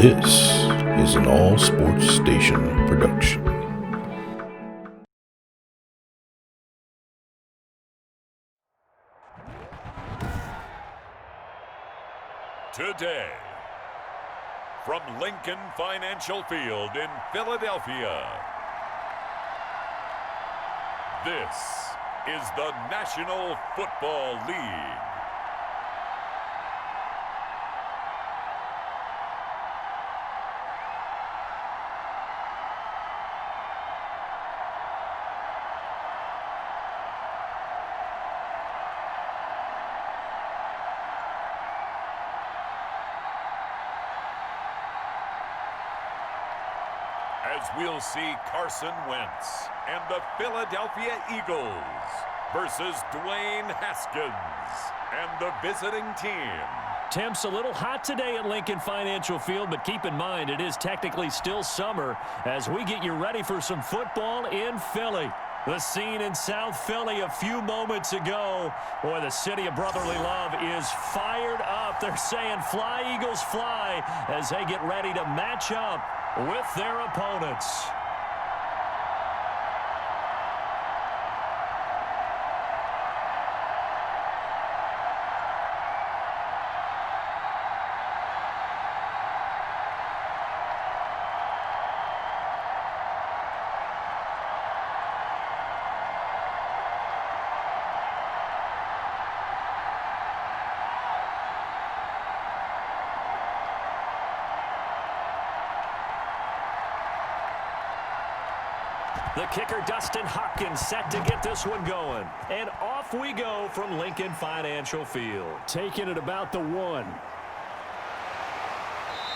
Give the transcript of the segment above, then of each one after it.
This is an All Sports Station production. Today, from Lincoln Financial Field in Philadelphia, this is the National Football League. As we'll see Carson Wentz and the Philadelphia Eagles versus Dwayne Haskins and the visiting team. Temps a little hot today at Lincoln Financial Field, but keep in mind it is technically still summer as we get you ready for some football in Philly. The scene in South Philly a few moments ago. Boy, the city of brotherly love is fired up. They're saying fly, Eagles, fly, as they get ready to match up with their opponents. The kicker, Dustin Hopkins, set to get this one going. And off we go from Lincoln Financial Field. Taking it about the 1.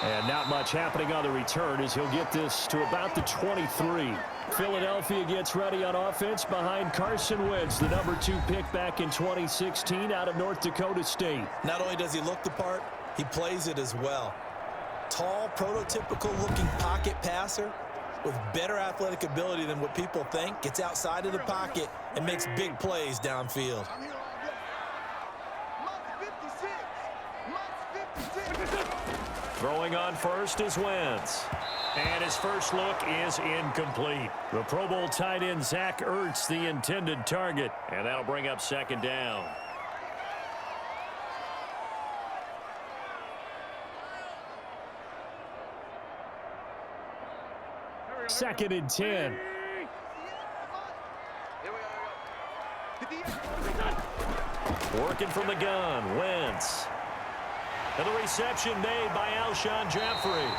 And not much happening on the return as he'll get this to about the 23. Philadelphia gets ready on offense behind Carson Wentz, the number 2 pick back in 2016 out of North Dakota State. Not only does he look the part, he plays it as well. Tall, prototypical-looking pocket passer with better athletic ability than what people think, gets outside of the pocket and makes big plays downfield. Throwing on first is Wentz. And his first look is incomplete. The Pro Bowl tight end Zach Ertz, the intended target. And that'll bring up second down. Second and 10. Working from the gun, Wentz. And the reception made by Alshon Jeffrey.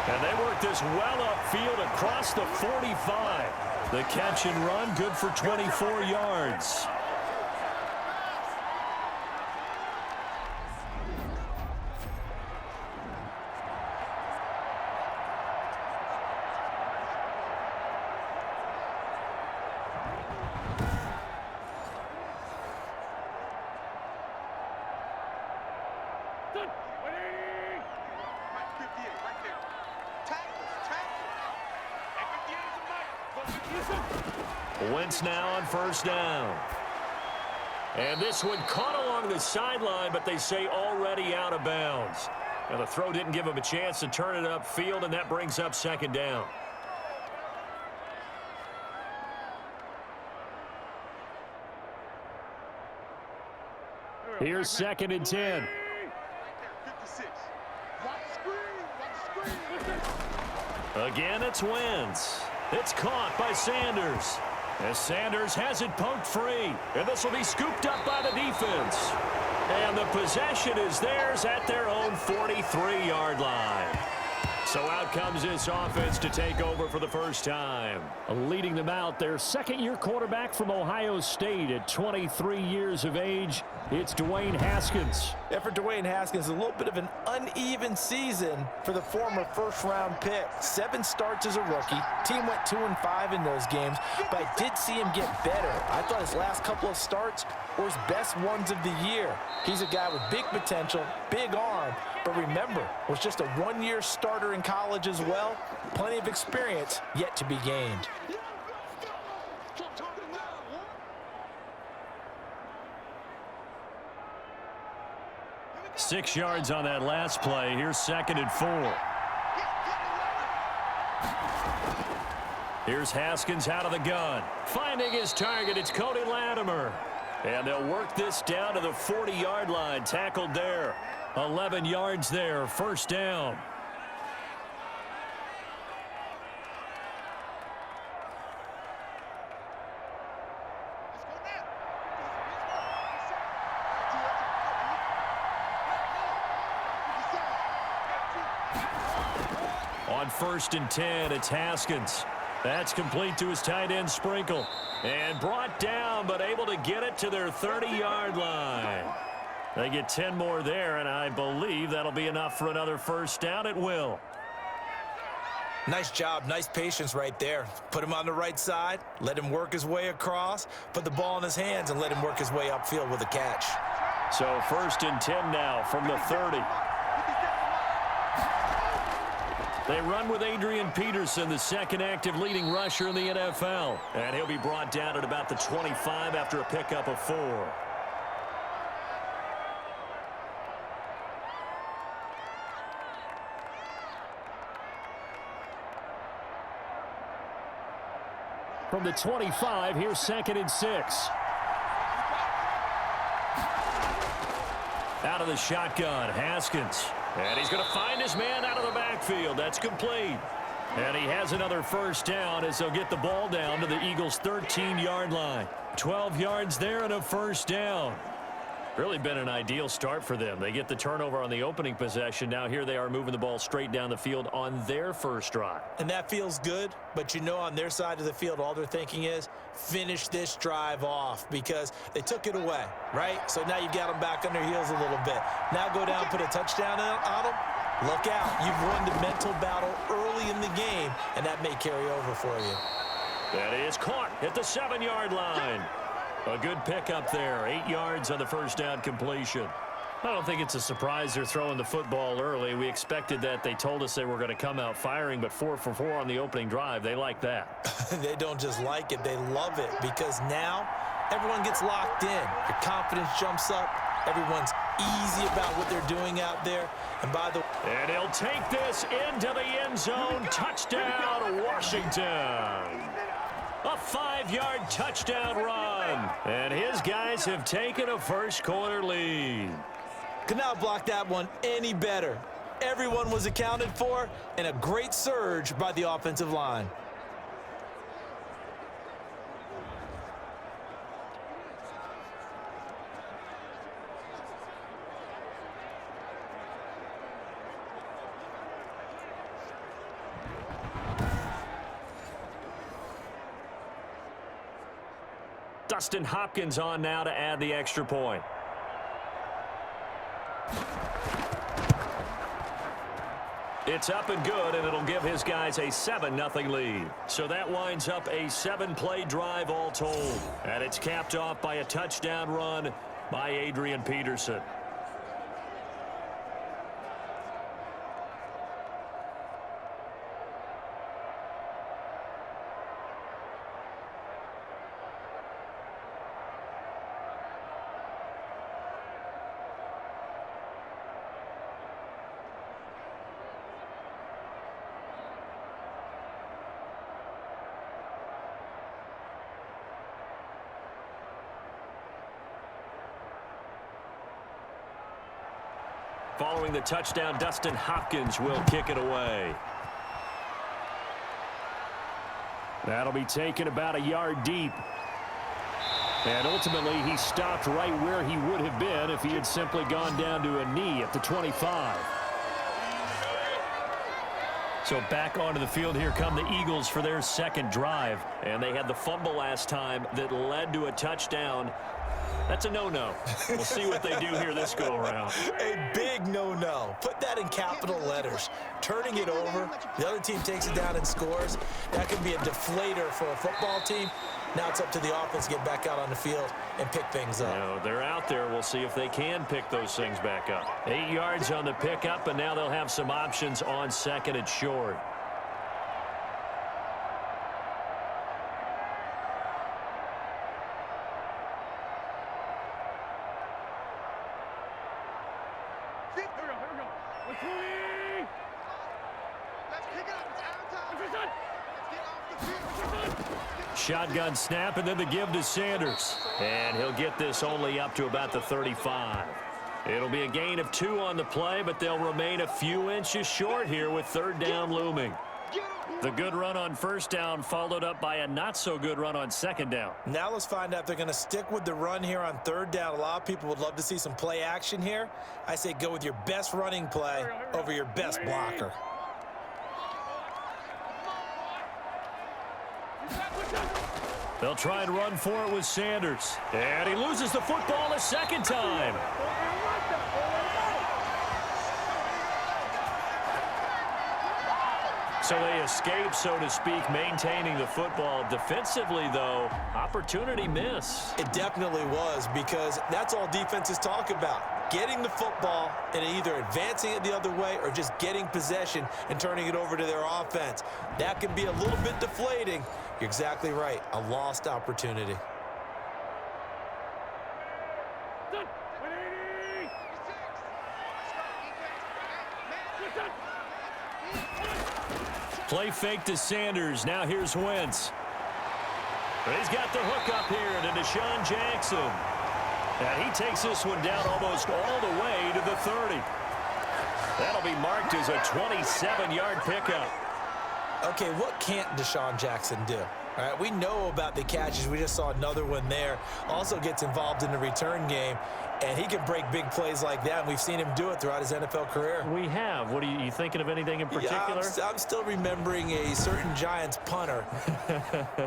And they work this well upfield across the 45. The catch and run, good for 24 yards. Wentz now on first down. And this one caught along the sideline, but they say already out of bounds. Now the throw didn't give him a chance to turn it upfield, and that brings up second down. Here's second and 10. Again, it's Wentz. It's caught by Sanders. As Sanders has it poked free. And this will be scooped up by the defense. And the possession is theirs at their own 43-yard line. So out comes this offense to take over for the first time. Leading them out, their second-year quarterback from Ohio State at 23 years of age. It's Dwayne Haskins. Yeah, for Dwayne Haskins, a little bit of an uneven season for the former first-round pick. 7 starts as a rookie. Team went 2-5 in those games, but I did see him get better. I thought his last couple of starts were his best ones of the year. He's a guy with big potential, big arm, but remember, was just a 1-year starter in college as well. Plenty of experience yet to be gained. 6 yards on that last play. Here's second and 4. Here's Haskins out of the gun. Finding his target, it's Cody Latimer. And they'll work this down to the 40-yard line. Tackled there. 11 yards there. First down. On 1st and 10, it's Haskins. That's complete to his tight end, Sprinkle. And brought down, but able to get it to their 30-yard line. They get 10 more there, and I believe that'll be enough for another first down. It will. Nice job, nice patience right there. Put him on the right side, let him work his way across, put the ball in his hands, and let him work his way upfield with a catch. So 1st and 10 now from the 30. They run with Adrian Peterson, the second active leading rusher in the NFL. And he'll be brought down at about the 25 after a pickup of 4. From the 25, here's 2nd and 6. Out of the shotgun, Haskins. And he's going to find his man out of the backfield. That's complete. And he has another first down as they'll get the ball down to the Eagles' 13-yard line. 12 yards there and a first down. Really been an ideal start for them. They get the turnover on the opening possession. Now here they are moving the ball straight down the field on their first drive. And that feels good, but you know on their side of the field, all they're thinking is finish this drive off because they took it away, right? So now you've got them back on their heels a little bit. Now go down, put a touchdown on them. Look out. You've won the mental battle early in the game, and that may carry over for you. That is caught at the 7-yard line. A good pickup there. 8 yards on the first down completion. I don't think it's a surprise they're throwing the football early. We expected that. They told us they were going to come out firing, but 4 for 4 on the opening drive. They like that. They don't just like it. They love it because now everyone gets locked in. Your confidence jumps up. Everyone's easy about what they're doing out there. And by the way, and he'll take this into the end zone. Touchdown, Washington. A 5-yard touchdown run. And his guys have taken a first-quarter lead. Could not block that one any better. Everyone was accounted for, and a great surge by the offensive line. Dustin Hopkins on now to add the extra point. It's up and good, and it'll give his guys a 7-0 lead. So that winds up a 7-play drive all told. And it's capped off by a touchdown run by Adrian Peterson. Following the touchdown, Dustin Hopkins will kick it away. That'll be taken about a yard deep. And ultimately, he stopped right where he would have been if he had simply gone down to a knee at the 25. So back onto the field, here come the Eagles for their second drive. And they had the fumble last time that led to a touchdown. That's a no-no. We'll see what they do here this go-around. A big no-no. Put that in capital letters. Turning it over, the other team takes it down and scores. That could be a deflator for a football team. Now it's up to the offense to get back out on the field and pick things up. You know, they're out there. We'll see if they can pick those things back up. 8 yards on the pickup, and now they'll have some options on second and short. Shotgun snap, and then the give to Sanders. And he'll get this only up to about the 35. It'll be a gain of 2 on the play, but they'll remain a few inches short here with third down looming. The good run on first down followed up by a not-so-good run on second down. Now let's find out if they're going to stick with the run here on third down. A lot of people would love to see some play action here. I say go with your best running play over your best blocker. They'll try and run for it with Sanders. And he loses the football a second time. So they escape, so to speak, maintaining the football. Defensively, though, opportunity miss. It definitely was, because that's all defenses talk about. Getting the football and either advancing it the other way or just getting possession and turning it over to their offense. That can be a little bit deflating. You're exactly right. A lost opportunity. Play fake to Sanders. Now here's Wentz. He's got the hook up here to Deshaun Jackson. And he takes this one down almost all the way to the 30. That'll be marked as a 27-yard pickup. Okay, what can't Deshaun Jackson do? All right, we know about the catches. We just saw another one there. Also gets involved in the return game, and he can break big plays like that, and we've seen him do it throughout his NFL career. We have. What are you thinking of anything in particular? Yeah, I'm still remembering a certain Giants punter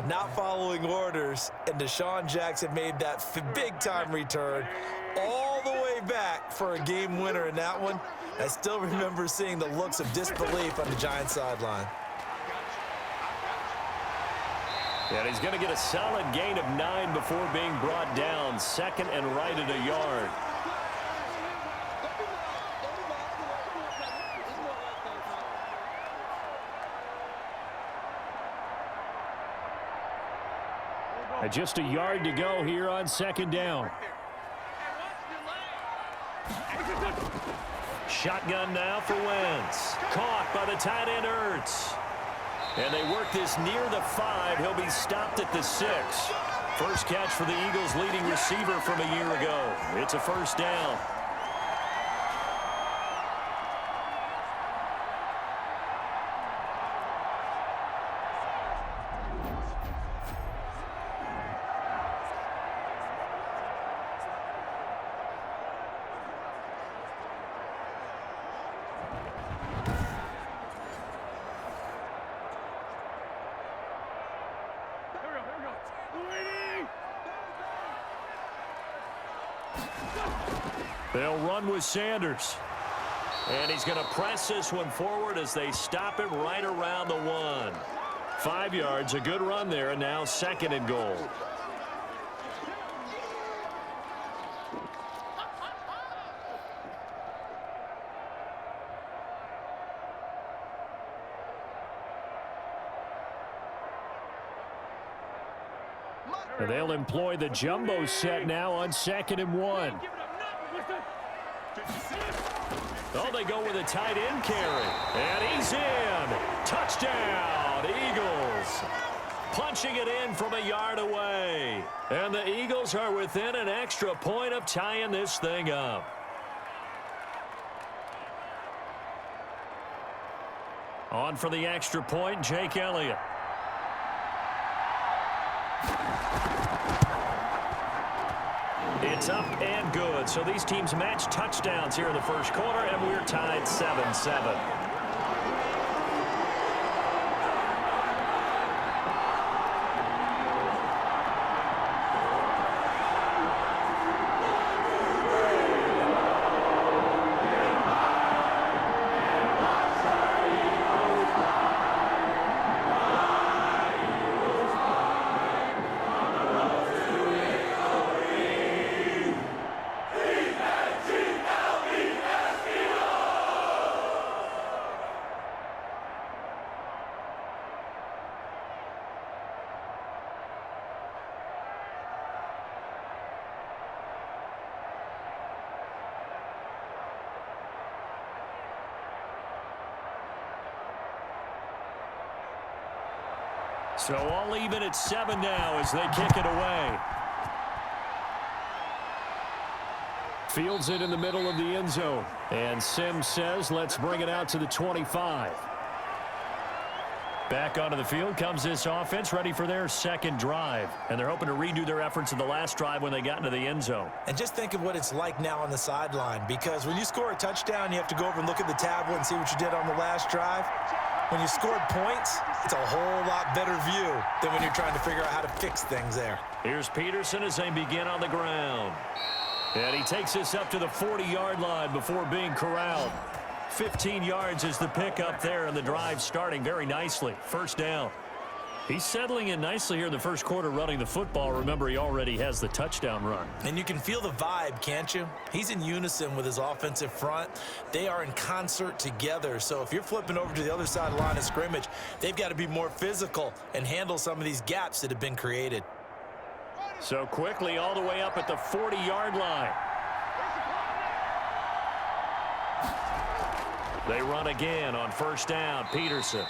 not following orders, and Deshaun Jackson made that big-time return all the way back for a game winner in that one. I still remember seeing the looks of disbelief on the Giants sideline. And he's going to get a solid gain of 9 before being brought down. Second and right at a yard. And just a yard to go here on second down. Shotgun now for Wentz. Caught by the tight end Ertz. And they work this near the 5. He'll be stopped at the 6. First catch for the Eagles' leading receiver from a year ago. It's a first down. They'll run with Sanders. And he's going to press this one forward as they stop him right around the 1. 5 yards, a good run there, and now second and goal. And they'll employ the jumbo set now on second and 1. Oh, they go with a tight end carry. And he's in. Touchdown, Eagles. Punching it in from a yard away. And the Eagles are within an extra point of tying this thing up. On for the extra point, Jake Elliott. It's up and good. So these teams match touchdowns here in the first quarter, and we're tied 7-7. So all even at 7 now as they kick it away. Fields it in the middle of the end zone. And Sims says, let's bring it out to the 25. Back onto the field comes this offense, ready for their second drive. And they're hoping to redo their efforts in the last drive when they got into the end zone. And just think of what it's like now on the sideline, because when you score a touchdown, you have to go over and look at the tablet and see what you did on the last drive. When you scored points, it's a whole lot better view than when you're trying to figure out how to fix things there. Here's Peterson as they begin on the ground. And he takes this up to the 40-yard line before being corralled. 15 yards is the pickup there, and the drive starting very nicely. First down. He's settling in nicely here in the first quarter running the football. Remember, he already has the touchdown run. And you can feel the vibe, can't you? He's in unison with his offensive front. They are in concert together. So if you're flipping over to the other side of the line of scrimmage, they've got to be more physical and handle some of these gaps that have been created. So quickly all the way up at the 40-yard line. They run again on first down, Peterson.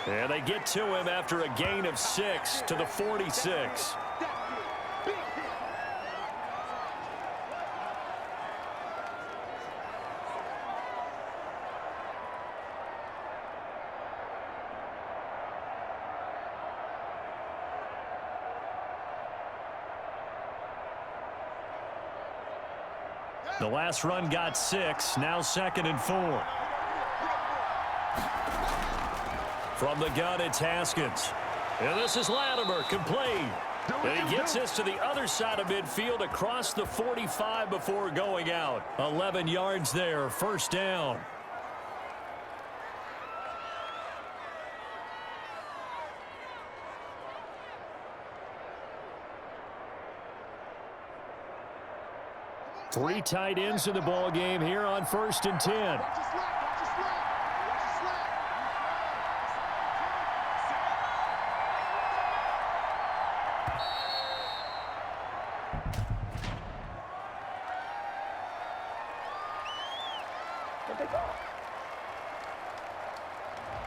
And they get to him after a gain of 6 to the 46. The last run got 6, now 2nd and 4. From the gun, it's Haskins. And this is Latimer, complete. And he gets this to the other side of midfield across the 45 before going out. 11 yards there, first down. Three tight ends in the ball game here on 1st and 10.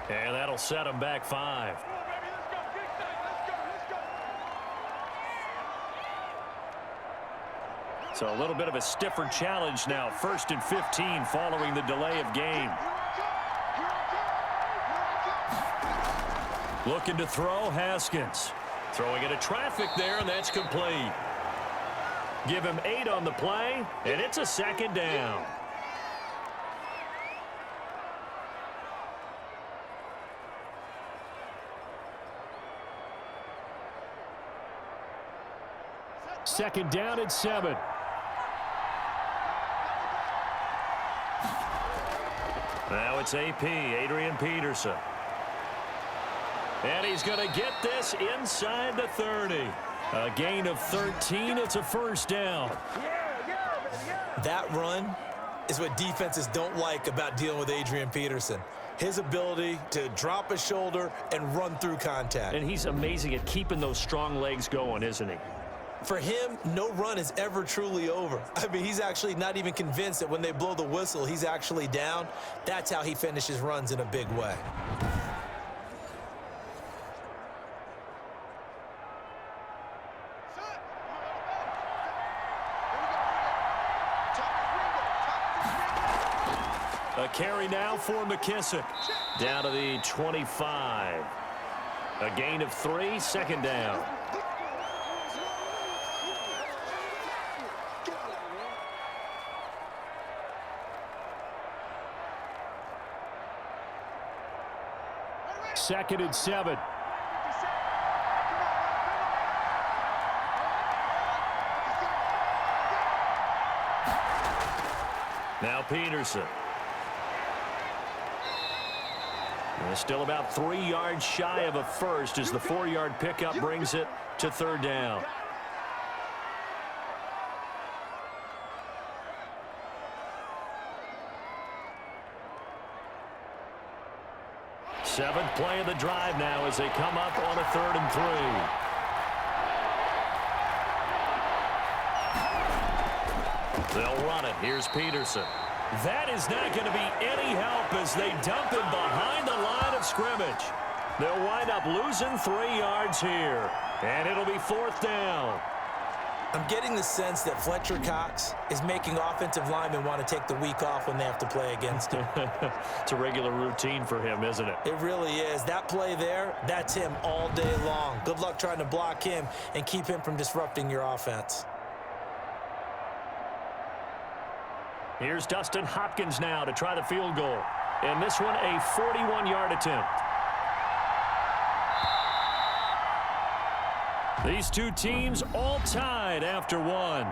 And that'll set him back 5. So a little bit of a stiffer challenge now. 1st and 15 following the delay of game. Looking to throw, Haskins. Throwing into traffic there, and that's complete. Give him 8 on the play, and it's a 2nd down. Second down at 7. Now it's AP, Adrian Peterson. And he's going to get this inside the 30. A gain of 13. It's a first down. That run is what defenses don't like about dealing with Adrian Peterson. His ability to drop his shoulder and run through contact. And he's amazing at keeping those strong legs going, isn't he? For him, no run is ever truly over. I mean, he's actually not even convinced that when they blow the whistle, he's actually down. That's how he finishes runs in a big way. A carry now for McKissick. Down to the 25. A gain of 3, 2nd down. Second and 7. Now Peterson. And still about 3 yards shy of a first as the 4-yard pickup brings it to 3rd down. Seventh play of the drive now as they come up on a 3rd and 3. They'll run it. Here's Peterson. That is not going to be any help as they dump him behind the line of scrimmage. They'll wind up losing 3 yards here. And it'll be 4th down. I'm getting the sense that Fletcher Cox is making offensive linemen want to take the week off when they have to play against him. It's a regular routine for him, isn't it? It really is. That play there, that's him all day long. Good luck trying to block him and keep him from disrupting your offense. Here's Dustin Hopkins now to try the field goal. And this one, a 41-yard attempt. These two teams all tied after one.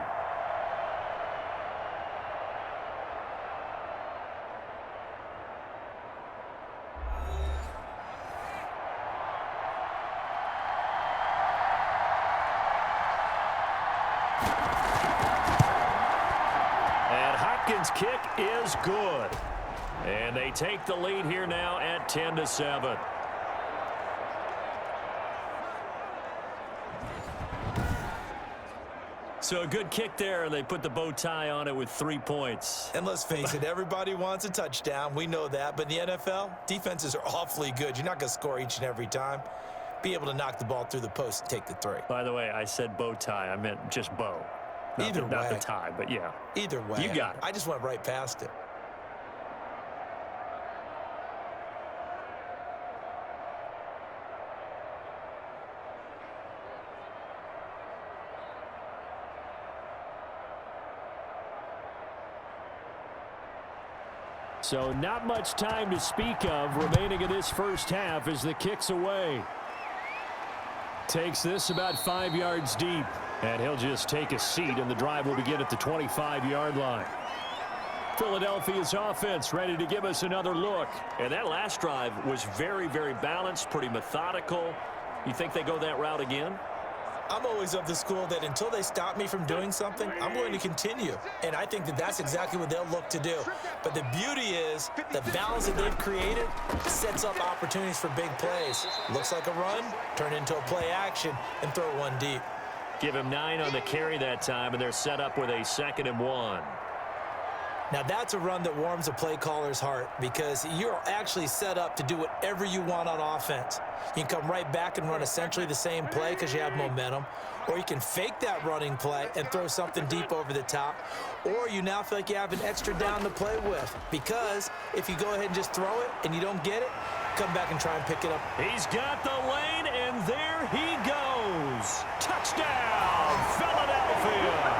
And Hopkins' kick is good. And they take the lead here now at 10-7. So a good kick there, and they put the bow tie on it with 3 points. And let's face it, everybody wants a touchdown. We know that. But in the NFL, defenses are awfully good. You're not going to score each and every time. Be able to knock the ball through the post and take the 3. By the way, I said bow tie. I meant just bow. Not the tie, but yeah. Either way. You got it. I just went right past it. So not much time to speak of remaining in this first half as the kick's away. Takes this about 5 yards deep, and he'll just take a seat, and the drive will begin at the 25-yard line. Philadelphia's offense ready to give us another look. And that last drive was very, very balanced, pretty methodical. You think they go that route again? I'm always of the school that until they stop me from doing something, I'm going to continue. And I think that that's exactly what they'll look to do. But the beauty is the balance that they've created sets up opportunities for big plays. Looks like a run, turn into a play action, and throw one deep. Give him 9 on the carry that time, and they're set up with a 2nd and 1. Now that's a run that warms a play caller's heart because you're actually set up to do whatever you want on offense. You can come right back and run essentially the same play because you have momentum, or you can fake that running play and throw something deep over the top, or you now feel like you have an extra down to play with because if you go ahead and just throw it and you don't get it, come back and try and pick it up. He's got the lane, and there he goes. Touchdown, Philadelphia.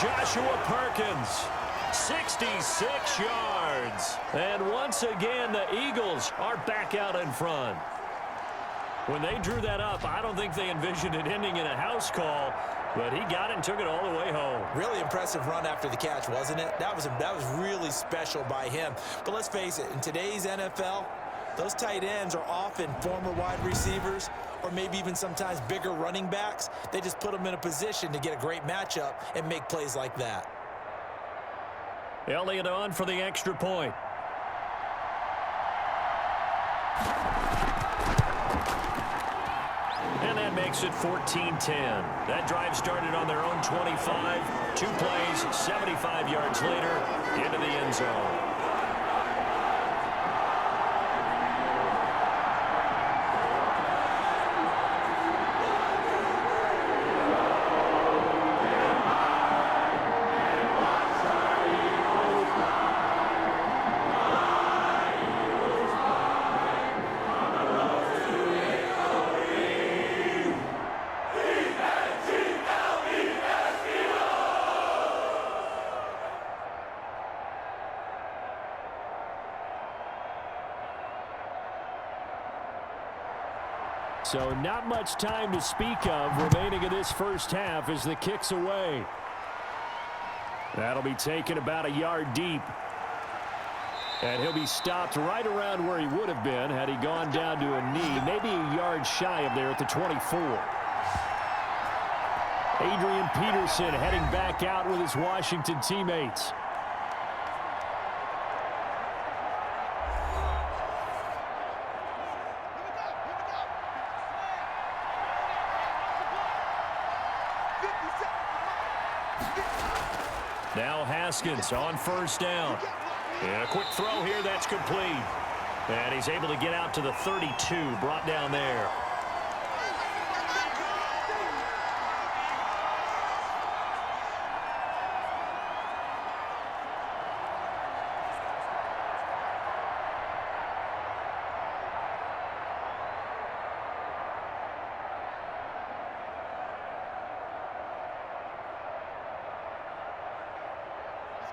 Joshua Perkins. 66 yards. And once again, the Eagles are back out in front. When they drew that up, I don't think they envisioned it ending in a house call, but he got it and took it all the way home. Really impressive run after the catch, wasn't it? That was really special by him. But let's face it, in today's NFL, those tight ends are often former wide receivers or maybe even sometimes bigger running backs. They just put them in a position to get a great matchup and make plays like that. Elliott on for the extra point. And that makes it 14-10. That drive started on their own 25. 2 plays, 75 yards later, into the end zone. So not much time to speak of remaining in this first half as the kick's away. That'll be taken about a yard deep. And he'll be stopped right around where he would have been had he gone down to a knee, maybe a yard shy of there at the 24. Adrian Peterson heading back out with his Washington teammates. Now Haskins on first down. And a quick throw here that's complete. And he's able to get out to the 32, brought down there.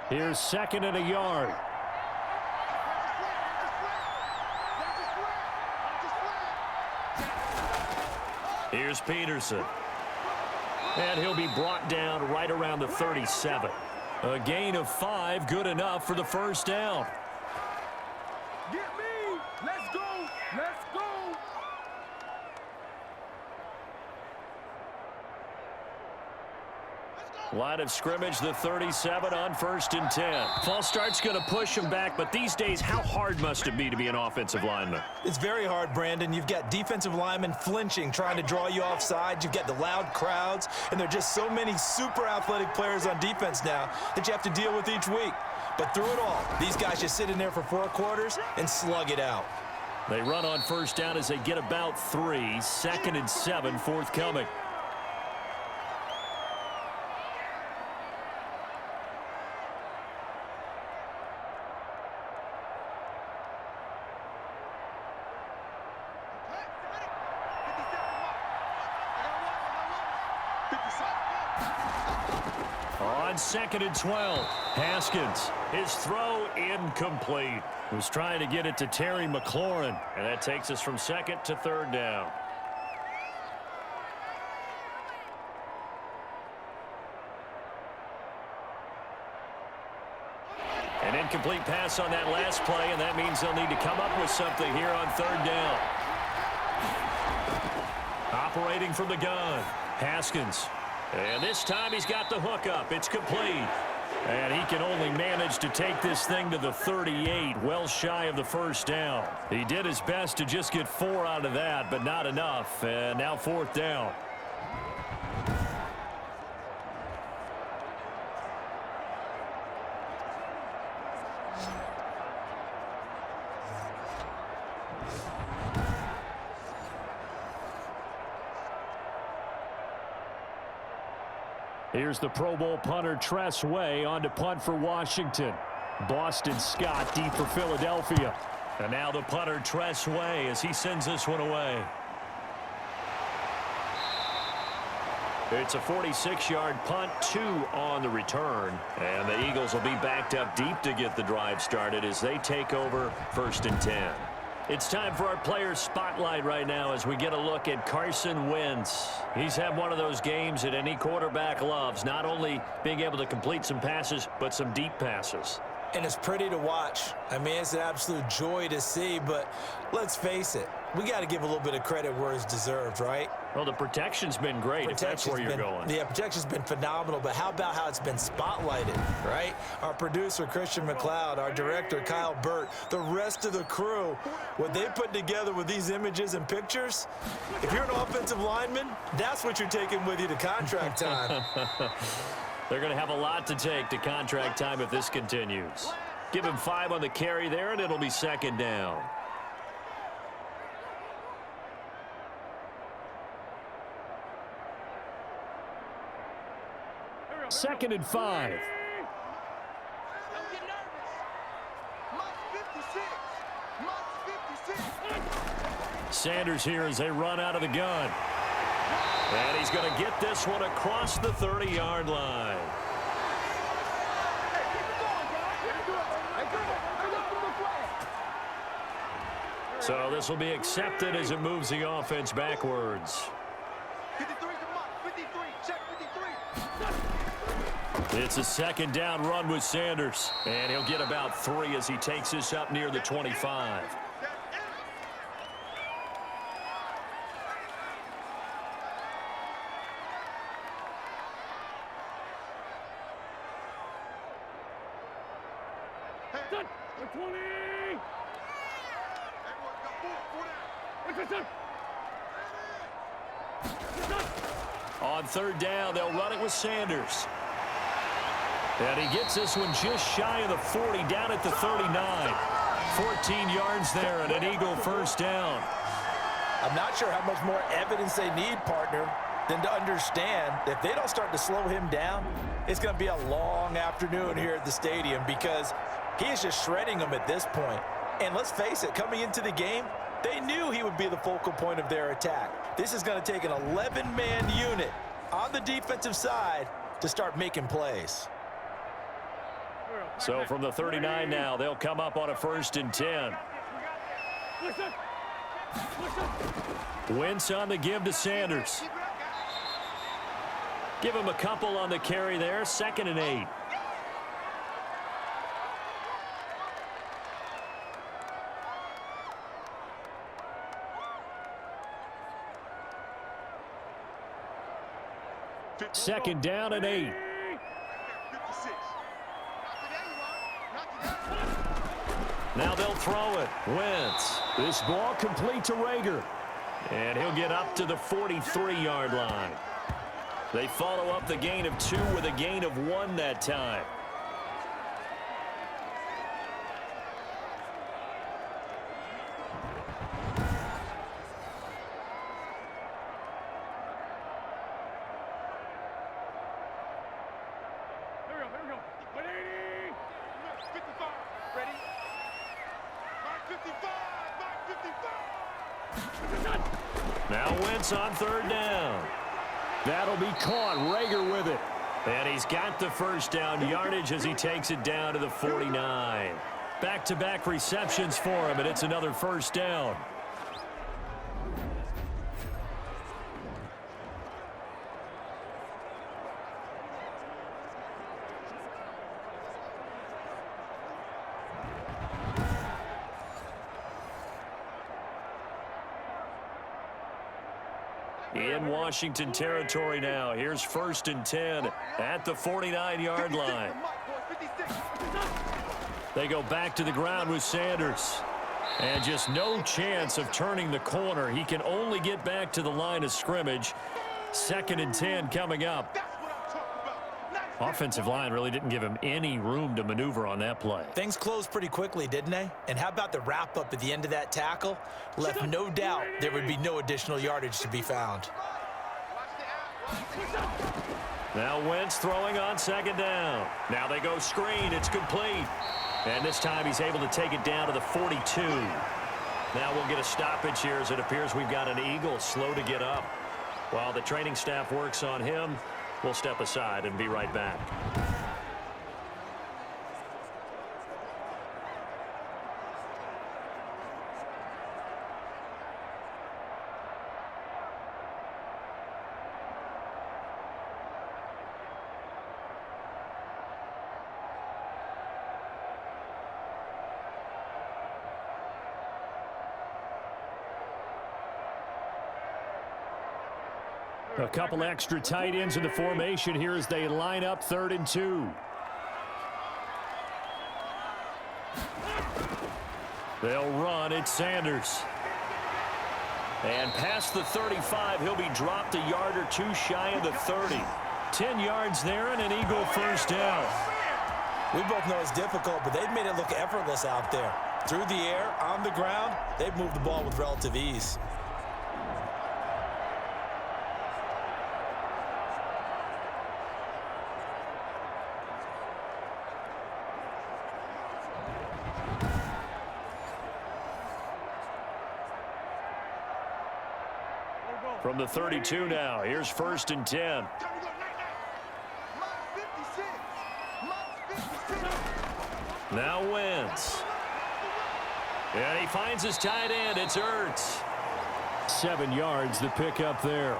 Here's second and a yard. Here's Peterson. And he'll be brought down right around the 37. A gain of 5, good enough for the first down. Get me! Let's go! Let's go! Line of scrimmage, the 37 on 1st and 10. False start's going to push him back, but these days, how hard must it be to be an offensive lineman? It's very hard, Brandon. You've got defensive linemen flinching, trying to draw you off sides. You've got the loud crowds, and there are just so many super athletic players on defense now that you have to deal with each week. But through it all, these guys just sit in there for 4 quarters and slug it out. They run on first down as they get about 3. 2nd and 7 forthcoming. On 2nd and 12, Haskins, his throw incomplete. Was trying to get it to Terry McLaurin, and that takes us from 2nd to 3rd down. An incomplete pass on that last play, and that means they'll need to come up with something here on 3rd down. Operating from the gun, Haskins. And this time he's got the hook up. It's complete. And he can only manage to take this thing to the 38, well shy of the first down. He did his best to just get 4 out of that, but not enough. And now 4th down. Here's the Pro Bowl punter Tress Way on to punt for Washington. Boston Scott deep for Philadelphia. And now the punter Tress Way as he sends this one away. It's a 46-yard punt, 2 on the return. And the Eagles will be backed up deep to get the drive started as they take over 1st and 10. It's time for our player spotlight right now as we get a look at Carson Wentz. He's had one of those games that any quarterback loves, not only being able to complete some passes, but some deep passes. And it's pretty to watch. I mean, it's an absolute joy to see, but let's face it, we got to give a little bit of credit where it's deserved, right? Well, the protection's been great, if that's where you're going. Yeah, protection's been phenomenal, but how about how it's been spotlighted, right? Our producer, Christian McLeod, our director, Kyle Burt, the rest of the crew, what they put together with these images and pictures, if you're an offensive lineman, that's what you're taking with you to contract time. They're going to have a lot to take to contract time if this continues. Give him 5 on the carry there, and it'll be 2nd down. Second and 5. Don't get nervous. Must 56. Must 56. Sanders here as they run out of the gun. And he's going to get this one across the 30-yard line. So this will be accepted as it moves the offense backwards. 53 is the mark. 53. Check 53. It's a 2nd down run with Sanders. And he'll get about 3 as he takes this up near the 25. On 3rd down, they'll run it with Sanders. And he gets this one just shy of the 40, down at the 39. 14 yards there and an Eagle first down. I'm not sure how much more evidence they need, partner, than to understand if they don't start to slow him down, it's going to be a long afternoon here at the stadium because he is just shredding them at this point. And let's face it, coming into the game, they knew he would be the focal point of their attack. This is going to take an 11-man unit on the defensive side to start making plays. So from the 39 now, they'll come up on a 1st and 10. Wentz on the give to Sanders. Give him a couple on the carry there. 2nd and 8. Second down and 8. Now they'll throw it. Wentz. This ball complete to Rager. And he'll get up to the 43-yard line. They follow up the gain of 2 with a gain of 1 that time. Now Wentz on 3rd down. That'll be caught. Rager with it. And he's got the first down yardage as he takes it down to the 49. Back-to-back receptions for him, and it's another first down. In Washington territory now. Here's 1st and 10 at the 49-yard line. They go back to the ground with Sanders. And just no chance of turning the corner. He can only get back to the line of scrimmage. 2nd and 10 coming up. Offensive line really didn't give him any room to maneuver on that play. Things closed pretty quickly, didn't they? And how about the wrap-up at the end of that tackle? Left no doubt there would be no additional yardage to be found. Now Wentz throwing on 2nd down. Now they go screen. It's complete. And this time he's able to take it down to the 42. Now we'll get a stoppage here as it appears we've got an Eagle slow to get up. While the training staff works on him, we'll step aside and be right back. A couple extra tight ends in the formation here as they line up 3rd and 2. They'll run. It's Sanders. And past the 35, he'll be dropped a yard or 2 shy of the 30. 10 yards there and an Eagle first down. We both know it's difficult, but they've made it look effortless out there. Through the air, on the ground, they've moved the ball with relative ease. From the 32 now, here's 1st and 10. Now Wentz. And he finds his tight end. It's Ertz. 7 yards the pick up there.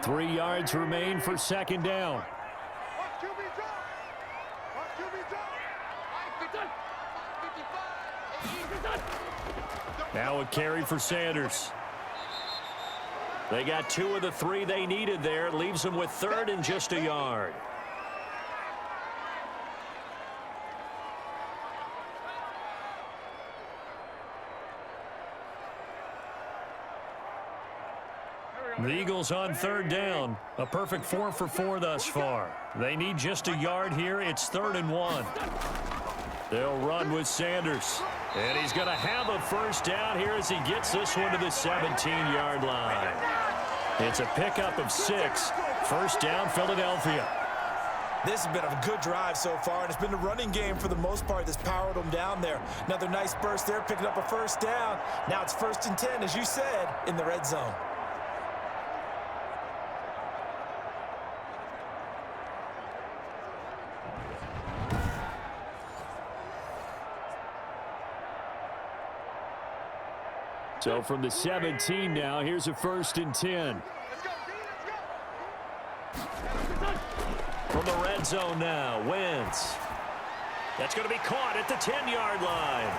Three yards remain for 2nd down. Now a carry for Sanders. They got 2 of the 3 they needed there. It leaves them with 3rd and just a yard. The Eagles on third down. A perfect 4 for 4 thus far. They need just a yard here. It's 3rd and 1. They'll run with Sanders. And he's going to have a first down here as he gets this one to the 17-yard line. It's a pickup of 6. First down, Philadelphia. This has been a good drive so far, and it's been the running game for the most part that's powered them down there. Another nice burst there, picking up a first down. Now it's 1st and 10, as you said, in the red zone. So from the 17 now, here's a 1st and 10. From the red zone now, Wentz. That's going to be caught at the 10-yard line.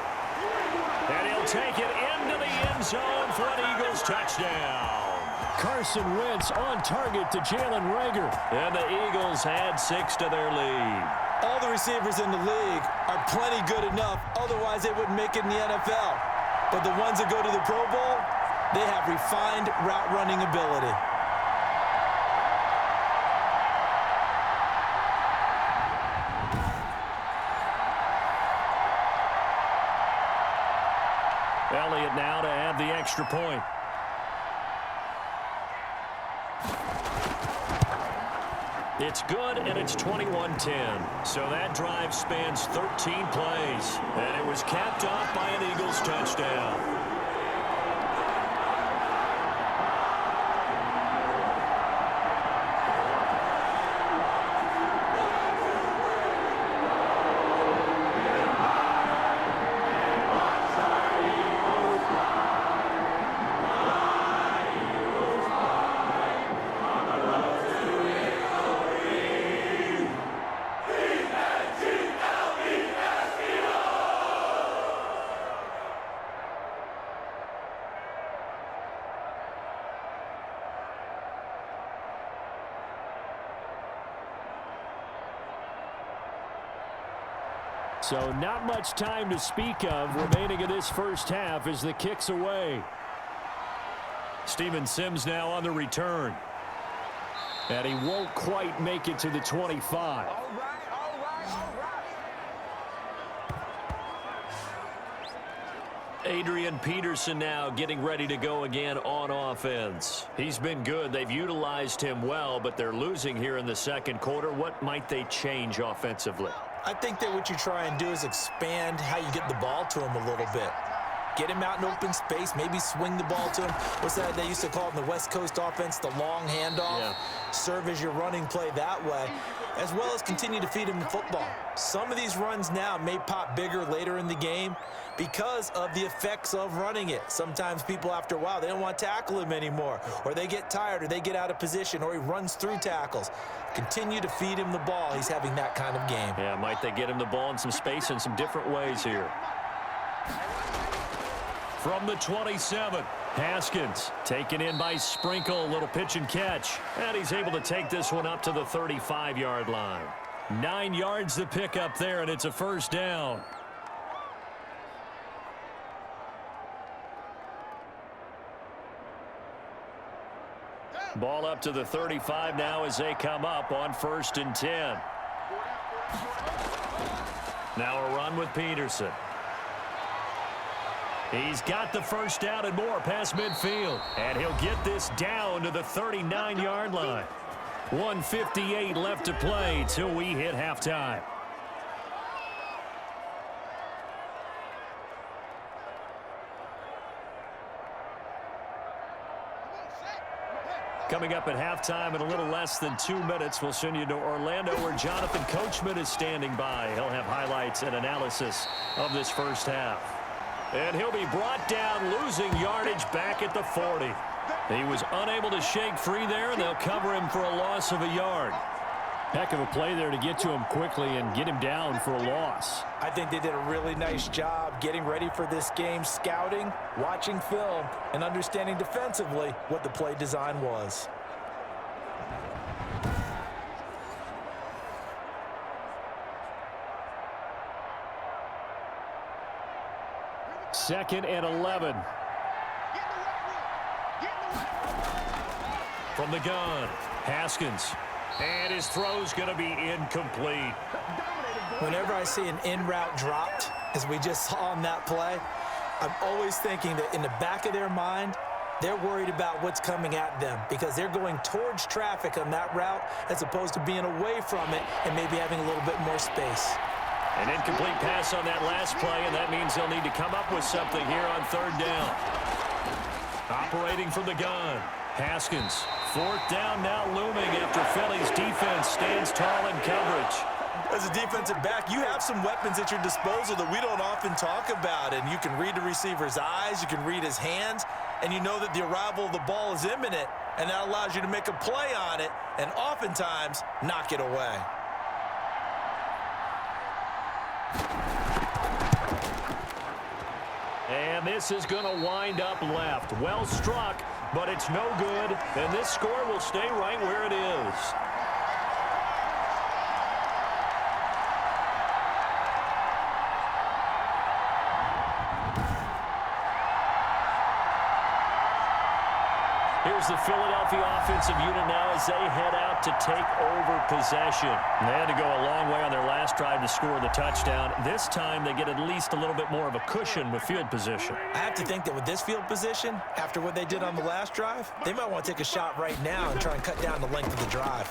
And he'll take it into the end zone for an Eagles touchdown. Carson Wentz on target to Jalen Reagor. And the Eagles add 6 to their lead. All the receivers in the league are plenty good enough, otherwise they wouldn't make it in the NFL. But the ones that go to the Pro Bowl, they have refined route running ability. Elliott now to add the extra point. It's good, and it's 21-10. So that drive spans 13 plays. And it was capped off by an Eagles touchdown. So not much time to speak of remaining in this first half as the kick's away. Steven Sims now on the return. And he won't quite make it to the 25. Adrian Peterson now getting ready to go again on offense. He's been good. They've utilized him well, but they're losing here in the second quarter. What might they change offensively? I think that what you try and do is expand how you get the ball to him a little bit. Get him out in open space, maybe swing the ball to him. What's that they used to call it in the West Coast offense, the long handoff? Yeah. Serve as your running play that way, as well as continue to feed him the football. Some of these runs now may pop bigger later in the game because of the effects of running it. Sometimes people, after a while, they don't want to tackle him anymore, or they get tired, or they get out of position, or he runs through tackles. Continue to feed him the ball. He's having that kind of game. Yeah, might they get him the ball in some space in some different ways here. From the 27, Haskins taken in by Sprinkle, little pitch and catch. And he's able to take this one up to the 35-yard line. 9 yards to pick up there, and it's a first down. Ball up to the 35 now as they come up on 1st and 10. Now a run with Peterson. He's got the first down and more past midfield. And he'll get this down to the 39-yard line. 1:58 left to play till we hit halftime. Coming up at halftime in a little less than 2 minutes, we'll send you to Orlando where Jonathan Coachman is standing by. He'll have highlights and analysis of this first half. And he'll be brought down, losing yardage back at the 40. He was unable to shake free there, and they'll cover him for a loss of a yard. Heck of a play there to get to him quickly and get him down for a loss. I think they did a really nice job getting ready for this game, scouting, watching film, and understanding defensively what the play design was. Second and 11. from the gun. Haskins. And his throw's going to be incomplete. Whenever I see an in-route dropped, as we just saw on that play, I'm always thinking that in the back of their mind, they're worried about what's coming at them because they're going towards traffic on that route as opposed to being away from it and maybe having a little bit more space. An incomplete pass on that last play, and that means they'll need to come up with something here on third down. Operating from the gun, Haskins. Fourth down now looming after Philly's defense stands tall in coverage. As a defensive back, you have some weapons at your disposal that we don't often talk about, and you can read the receiver's eyes, you can read his hands, and you know that the arrival of the ball is imminent, and that allows you to make a play on it and oftentimes knock it away. And this is going to wind up left. Well struck, but it's no good, and this score will stay right where it is. Here's the Philadelphia offensive unit now as they head out to take over possession. They had to go a long way on their last drive to score the touchdown. This time they get at least a little bit more of a cushion with field position. I have to think that with this field position, after what they did on the last drive, they might want to take a shot right now and try and cut down the length of the drive.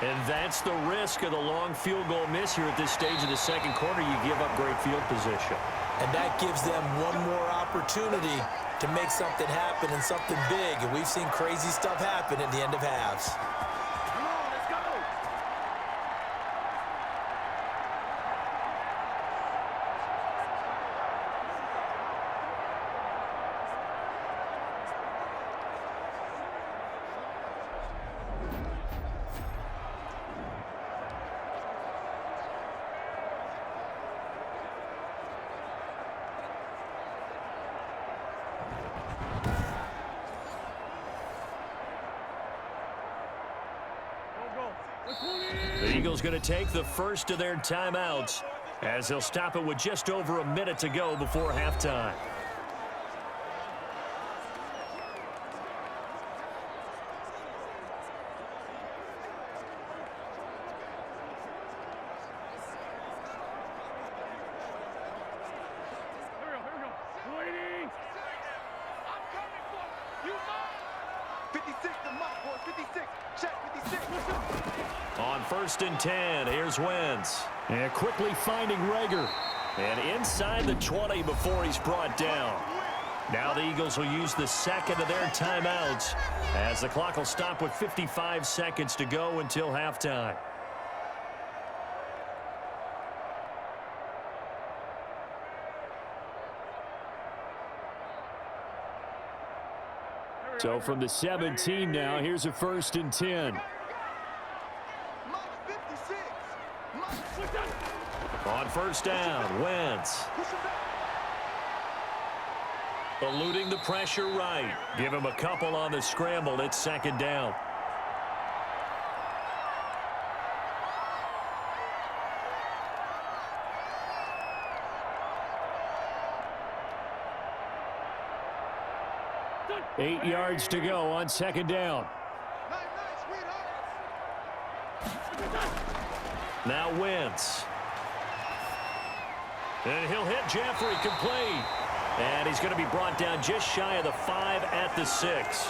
And that's the risk of the long field goal miss here at this stage of the second quarter. You give up great field position. And that gives them one more opportunity to make something happen and something big. And we've seen crazy stuff happen at the end of halves. Come on, let's go. The Eagles going to take the first of their timeouts as they'll stop it with just over a minute to go before halftime. Here we go. Waiting. I'm coming for you. You 56 to my boy. 56. Check 56. On 1st and 10, here's Wentz. And quickly finding Rager. And inside the 20 before he's brought down. Now the Eagles will use the second of their timeouts as the clock will stop with 55 seconds to go until halftime. So from the 17 now, here's a 1st and 10. On 1st down, Wentz. Eluding the pressure right. Give him a couple on the scramble. It's 2nd down. Eight yards to go on 2nd down. Now Wentz. And he'll hit Jeffrey complete. And he's going to be brought down just shy of the 5 at the 6.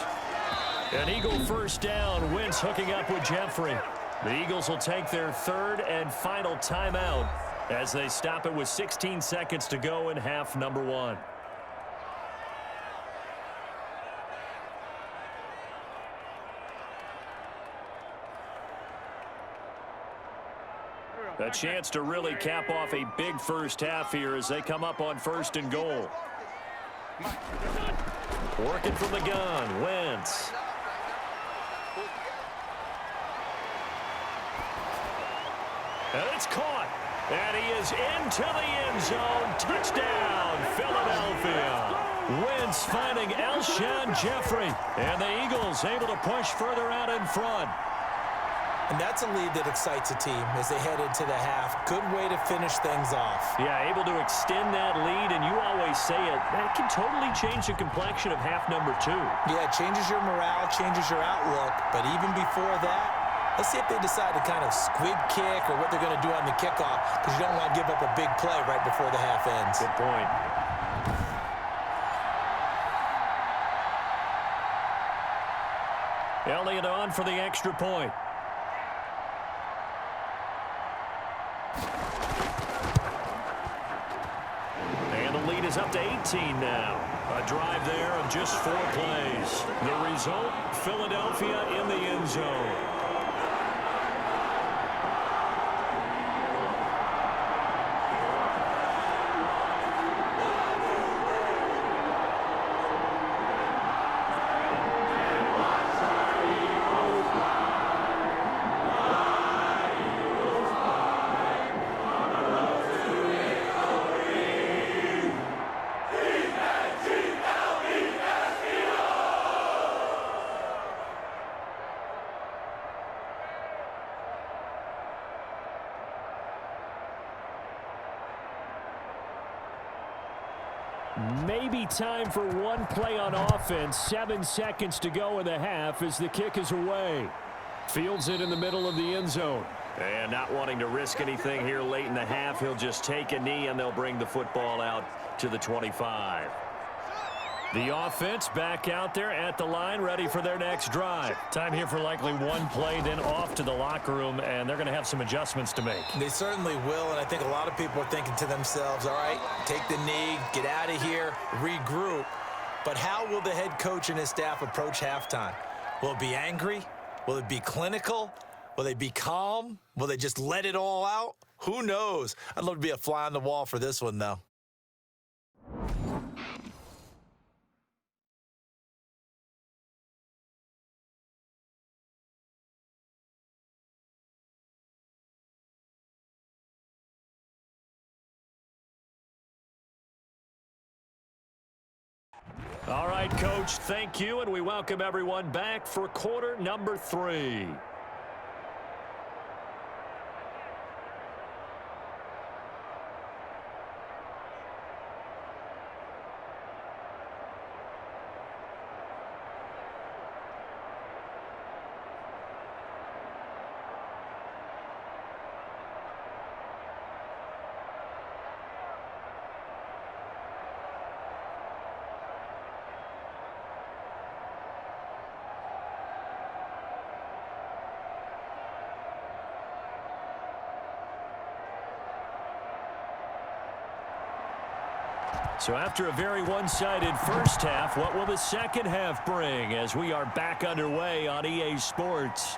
An Eagle 1st down. Wentz hooking up with Jeffrey. The Eagles will take their 3rd and final timeout as they stop it with 16 seconds to go in half number 1. A chance to really cap off a big first half here as they come up on 1st and goal. Working from the gun, Wentz. And it's caught. And he is into the end zone. Touchdown, Philadelphia. Wentz finding Alshon Jeffrey. And the Eagles able to push further out in front. And that's a lead that excites a team as they head into the half. Good way to finish things off. Yeah, able to extend that lead, and you always say it, that can totally change the complexion of half number 2. Yeah, it changes your morale, changes your outlook. But even before that, let's see if they decide to kind of squib kick or what they're going to do on the kickoff, because you don't want to give up a big play right before the half ends. Good point. Elliott on for the extra point. And the lead is up to 18 now. A drive there of just 4 plays. The result, Philadelphia in the end zone. Maybe time for one play on offense. 7 seconds to go in the half as the kick is away. Fields it in the middle of the end zone. And not wanting to risk anything here late in the half, he'll just take a knee and they'll bring the football out to the 25. The offense back out there at the line, ready for their next drive. Time here for likely one play, then off to the locker room, and they're going to have some adjustments to make. They certainly will, and I think a lot of people are thinking to themselves, all right, take the knee, get out of here, regroup. But how will the head coach and his staff approach halftime? Will it be angry? Will it be clinical? Will they be calm? Will they just let it all out? Who knows? I'd love to be a fly on the wall for this one, though. All right, Coach, thank you, and we welcome everyone back for quarter number 3. So after a very one-sided first half, what will the second half bring as we are back underway on EA Sports?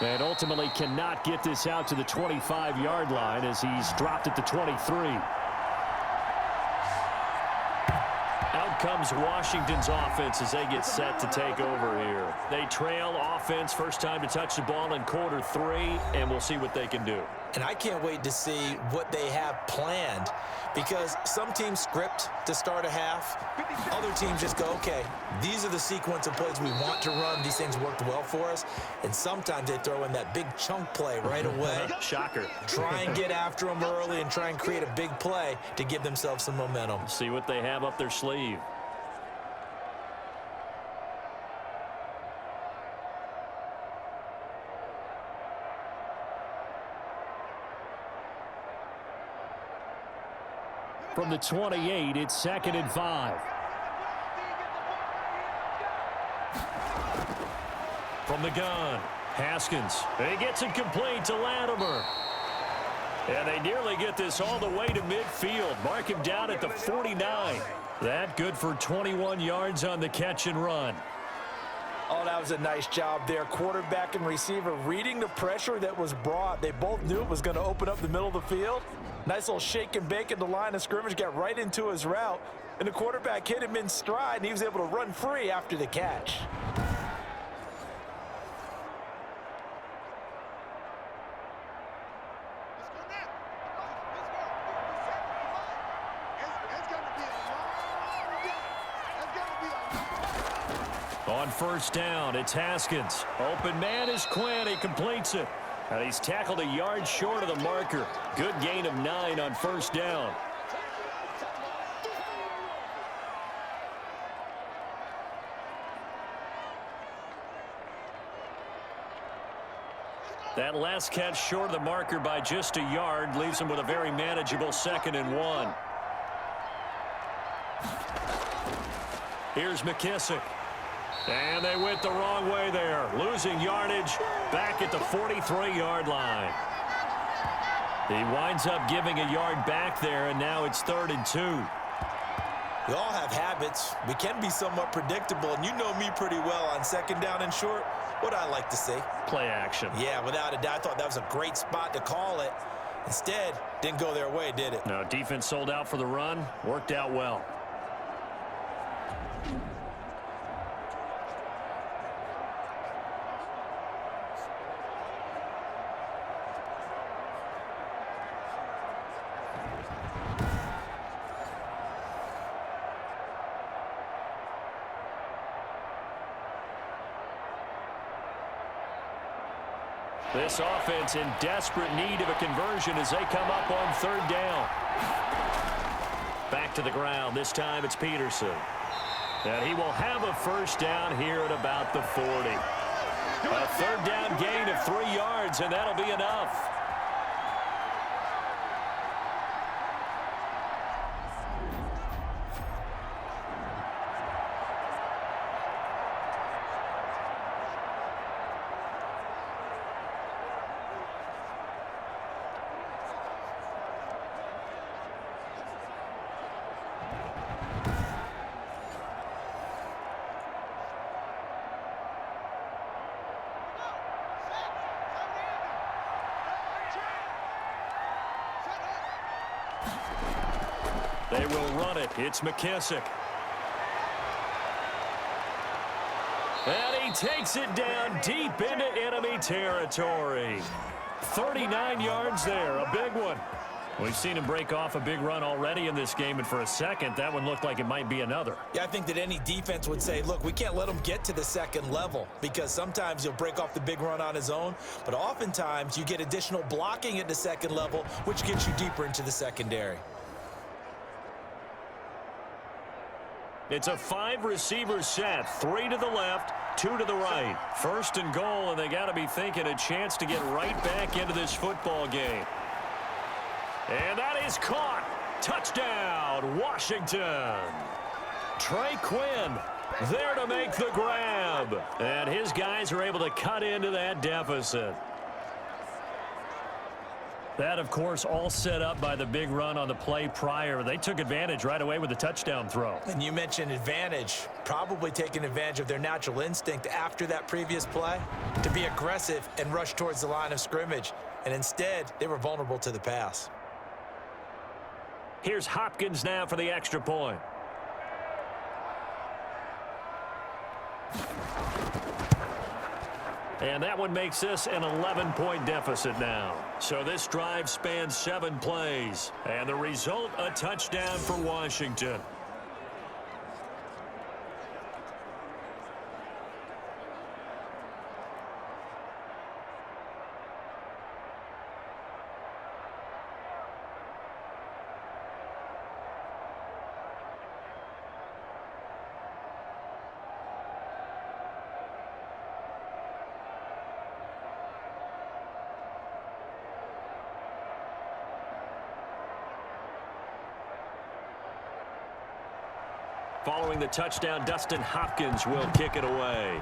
And ultimately cannot get this out to the 25-yard line as he's dropped at the 23. Out comes Washington's offense as they get set to take over here. They trail offense, first time to touch the ball in quarter 3, and we'll see what they can do. And I can't wait to see what they have planned, because some teams script to start a half. Other teams just go, okay, these are the sequence of plays we want to run. These things worked well for us. And sometimes they throw in that big chunk play right away. Shocker. Try and get after them early and try and create a big play to give themselves some momentum. See what they have up their sleeve. From the 28, it's 2nd and 5. From the gun, Haskins. He gets it complete to Latimer. And they nearly get this all the way to midfield. Mark him down at the 49. That good for 21 yards on the catch and run. Oh, that was a nice job there. Quarterback and receiver reading the pressure that was brought. They both knew it was going to open up the middle of the field. Nice little shake and bake at the line of scrimmage, got right into his route. And the quarterback hit him in stride, and he was able to run free after the catch. On first down, it's Haskins. Open man is Quinn. He completes it. And he's tackled a yard short of the marker. Good gain of 9 on first down. That last catch short of the marker by just a yard leaves him with a very manageable 2nd and 1. Here's McKissick. And they went the wrong way there. Losing yardage back at the 43-yard line. He winds up giving a yard back there, and now it's 3rd and 2. We all have habits. We can be somewhat predictable, and you know me pretty well on 2nd down and short. What I like to say? Play action. Yeah, without a doubt. I thought that was a great spot to call it. Instead, didn't go their way, did it? No, defense sold out for the run. Worked out well. This offense in desperate need of a conversion as they come up on 3rd down. Back to the ground. This time it's Peterson. And he will have a first down here at about the 40. A 3rd down gain of 3 yards, and that'll be enough. They will run it. It's McKissick. And he takes it down deep into enemy territory. 39 yards there, a big one. We've seen him break off a big run already in this game, and for a second, that one looked like it might be another. Yeah, I think that any defense would say, look, we can't let him get to the 2nd level because sometimes he'll break off the big run on his own, but oftentimes you get additional blocking at the 2nd level, which gets you deeper into the secondary. It's a 5-receiver set, 3 to the left, 2 to the right. 1st and goal, and they got to be thinking a chance to get right back into this football game. And that is caught. Touchdown, Washington. Trey Quinn there to make the grab. And his guys are able to cut into that deficit. That, of course, all set up by the big run on the play prior. They took advantage right away with the touchdown throw. And you mentioned advantage, probably taking advantage of their natural instinct after that previous play to be aggressive and rush towards the line of scrimmage. And instead, they were vulnerable to the pass. Here's Hopkins now for the extra point. And that one makes this an 11-point deficit now. So this drive spans 7 plays. And the result, a touchdown for Washington. Following the touchdown, Dustin Hopkins will kick it away.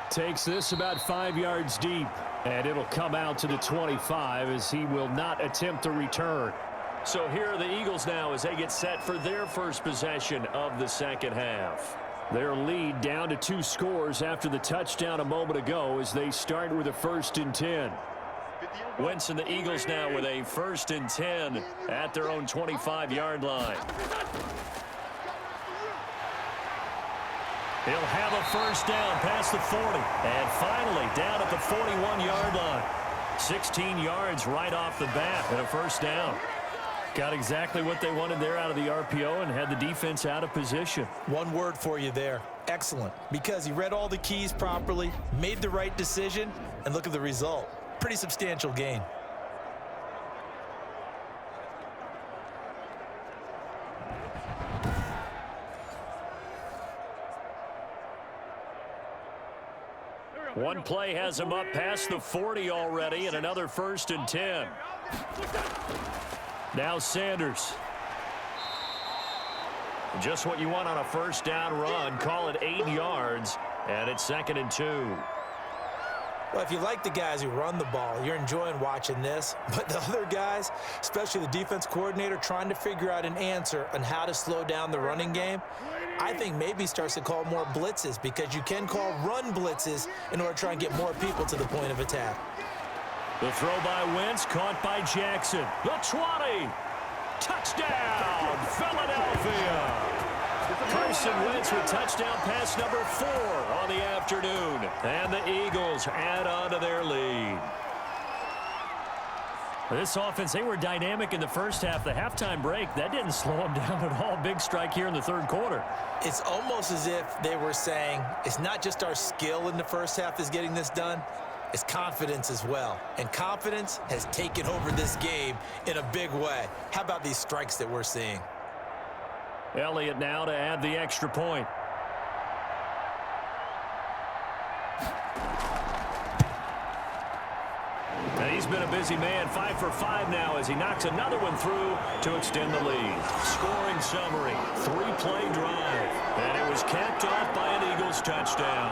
Takes this about 5 yards deep, and it'll come out to the 25 as he will not attempt to return. So here are the Eagles now as they get set for their first possession of the second half. Their lead down to 2 scores after the touchdown a moment ago as they start with a 1st and 10. Wentz and the Eagles now with a 1st and 10 at their own 25-yard line. He'll have a first down past the 40. And finally down at the 41-yard line. 16 yards right off the bat and a first down. Got exactly what they wanted there out of the RPO and had the defense out of position. One word for you there. Excellent. Because he read all the keys properly, made the right decision, and look at the result. Pretty substantial gain. One play has him up past the 40 already, and another 1st and 10. Now Sanders. Just what you want on a first down run. Call it 8 yards, and it's 2nd and 2. Well, if you like the guys who run the ball, you're enjoying watching this. But the other guys, especially the defense coordinator, trying to figure out an answer on how to slow down the running game, I think maybe starts to call more blitzes, because you can call run blitzes in order to try and get more people to the point of attack. The throw by Wentz, caught by Jackson. The 20. Touchdown, Philadelphia. Carson Wentz with touchdown pass number 4 on the afternoon. And the Eagles add on to their lead. This offense, they were dynamic in the first half. The halftime break, that didn't slow them down at all. Big strike here in the 3rd quarter. It's almost as if they were saying, it's not just our skill in the first half that's getting this done, it's confidence as well. And confidence has taken over this game in a big way. How about these strikes that we're seeing? Elliott now to add the extra point. And he's been a busy man, 5 for 5 now as he knocks another one through to extend the lead. Scoring summary, 3-play drive. And it was capped off by an Eagles touchdown.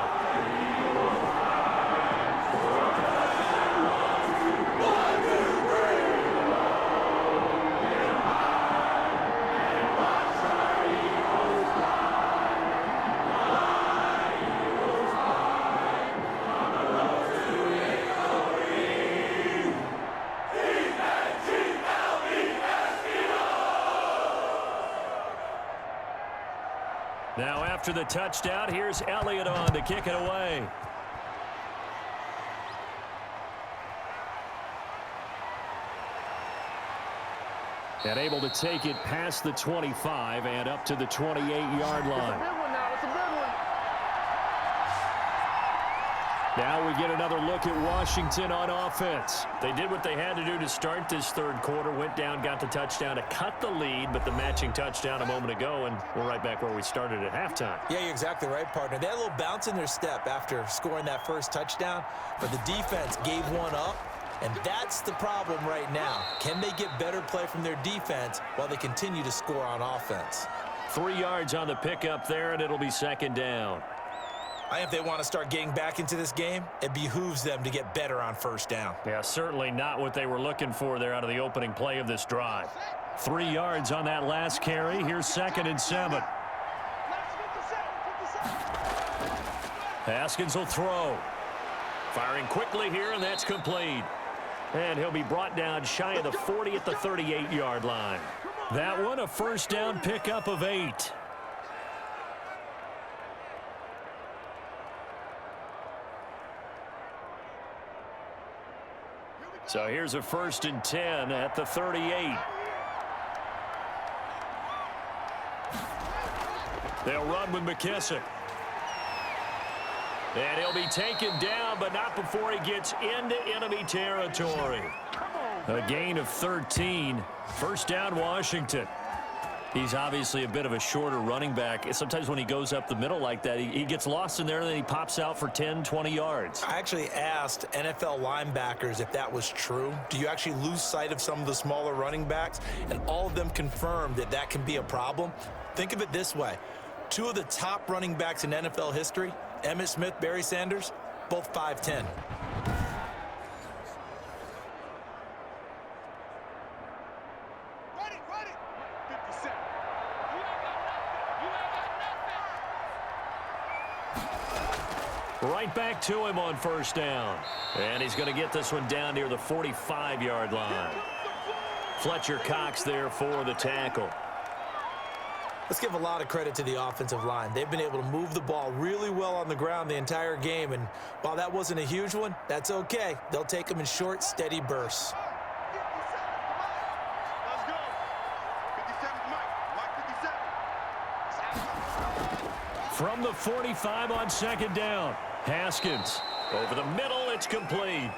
Now after the touchdown, here's Elliott on to kick it away. And able to take it past the 25 and up to the 28-yard line. Now we get another look at Washington on offense. They did what they had to do to start this 3rd quarter, went down, got the touchdown to cut the lead, but the matching touchdown a moment ago, and we're right back where we started at halftime. Yeah, you're exactly right, partner. They had a little bounce in their step after scoring that first touchdown, but the defense gave one up, and that's the problem right now. Can they get better play from their defense while they continue to score on offense? 3 yards on the pickup there, and it'll be 2nd down. I think if they want to start getting back into this game, it behooves them to get better on first down. Yeah, certainly not what they were looking for there out of the opening play of this drive. 3 yards on that last carry. Here's 2nd and 7. Haskins will throw. Firing quickly here, and that's complete. And he'll be brought down shy of the 40 at the 38-yard line. That one, a first down pickup of 8. So here's a 1st and 10 at the 38. They'll run with McKissick. And he'll be taken down, but not before he gets into enemy territory. A gain of 13. First down, Washington. He's obviously a bit of a shorter running back. Sometimes when he goes up the middle like that, he gets lost in there, and then he pops out for 10, 20 yards. I actually asked NFL linebackers if that was true. Do you actually lose sight of some of the smaller running backs? And all of them confirmed that that can be a problem. Think of it this way. 2 of the top running backs in NFL history, Emmitt Smith, Barry Sanders, both 5'10". Right back to him on first down. And he's going to get this one down near the 45-yard line. Fletcher Cox there for the tackle. Let's give a lot of credit to the offensive line. They've been able to move the ball really well on the ground the entire game, and while that wasn't a huge one, that's okay. They'll take them in short, steady bursts. From the 45 on second down. Haskins over the middle. It's complete.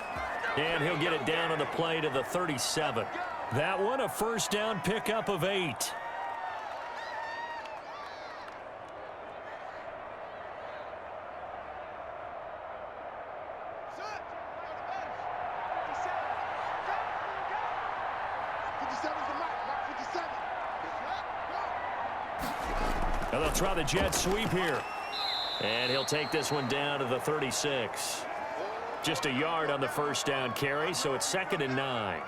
And he'll get it down on the play to the 37. That one a first down pickup of 8. And they'll try the jet sweep here. And he'll take this one down to the 36. Just a yard on the first down carry, so it's 2nd and 9.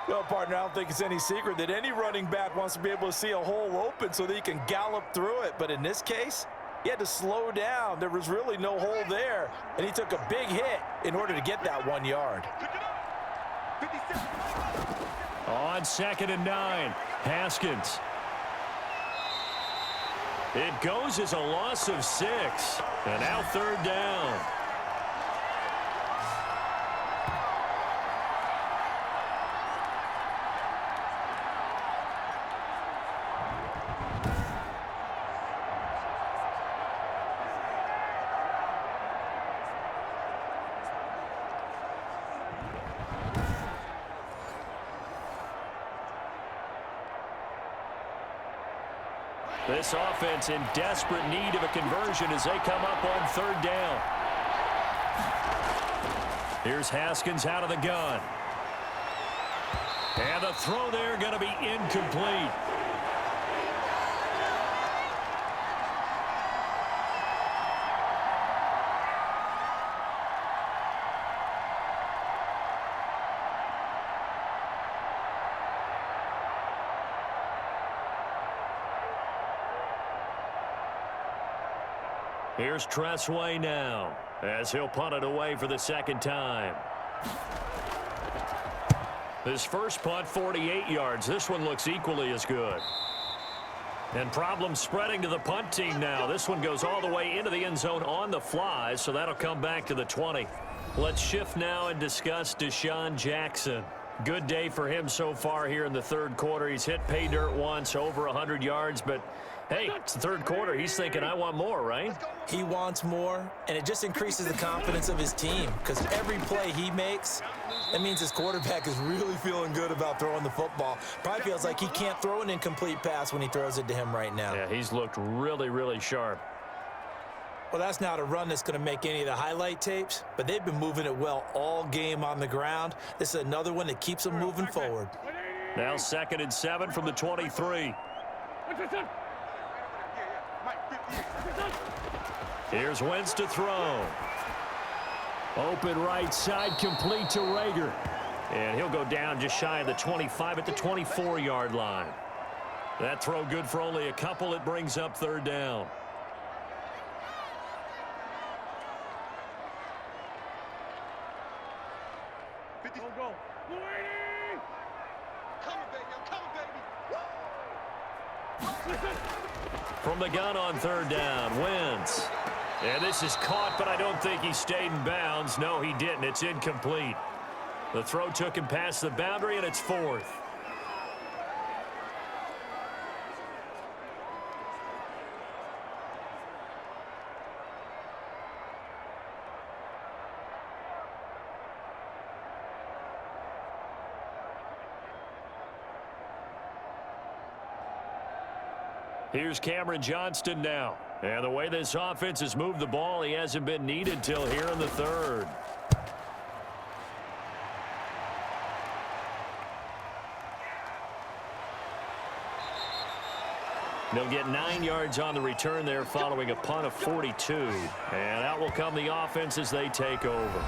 Well, partner, I don't think it's any secret that any running back wants to be able to see a hole open so that he can gallop through it. But in this case, he had to slow down. There was really no hole there, and he took a big hit in order to get that 1 yard. On 2nd and 9, Haskins. It goes as a loss of 6, and now 3rd down. This offense in desperate need of a conversion as they come up on 3rd down. Here's Haskins out of the gun. And the throw there going to be incomplete. Here's Tressway now as he'll punt it away for the 2nd time. His first punt, 48 yards. This one looks equally as good. And problems spreading to the punt team now. This one goes all the way into the end zone on the fly, so that'll come back to the 20. Let's shift now and discuss Deshaun Jackson. Good day for him so far here in the 3rd quarter. He's hit pay dirt once, over 100 yards, but hey, it's the 3rd quarter. He's thinking, I want more, right? He wants more, and it just increases the confidence of his team because every play he makes, that means his quarterback is really feeling good about throwing the football. Probably feels like he can't throw an incomplete pass when he throws it to him right now. Yeah, he's looked really, really sharp. Well, that's not a run that's going to make any of the highlight tapes, but they've been moving it well all game on the ground. This is another one that keeps them moving forward. Now 2nd and 7 from the 23. Here's Wentz to throw. Open right side, complete to Rager. And he'll go down just shy of the 25 at the 24-yard line. That throw good for only a couple. It brings up 3rd down. From the gun on 3rd down, Wentz. And this is caught, but I don't think he stayed in bounds. No, he didn't. It's incomplete. The throw took him past the boundary, and it's 4th. Here's Cameron Johnston now. And the way this offense has moved the ball, he hasn't been needed till here in the 3rd. They'll get 9 yards on the return there following a punt of 42. And out will come the offense as they take over.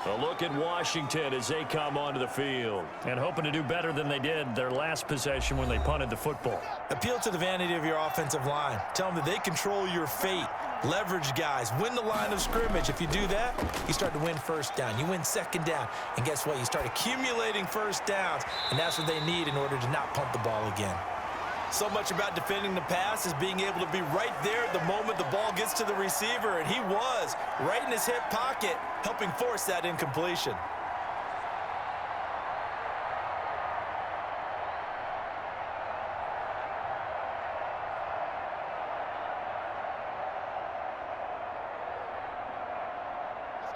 A look at Washington as they come onto the field. And hoping to do better than they did their last possession when they punted the football. Appeal to the vanity of your offensive line. Tell them that they control your fate. Leverage guys. Win the line of scrimmage. If you do that, you start to win 1st down. You win 2nd down. And guess what? You start accumulating 1st downs. And that's what they need in order to not punt the ball again. So much about defending the pass is being able to be right there at the moment the ball gets to the receiver, and he was right in his hip pocket, helping force that incompletion.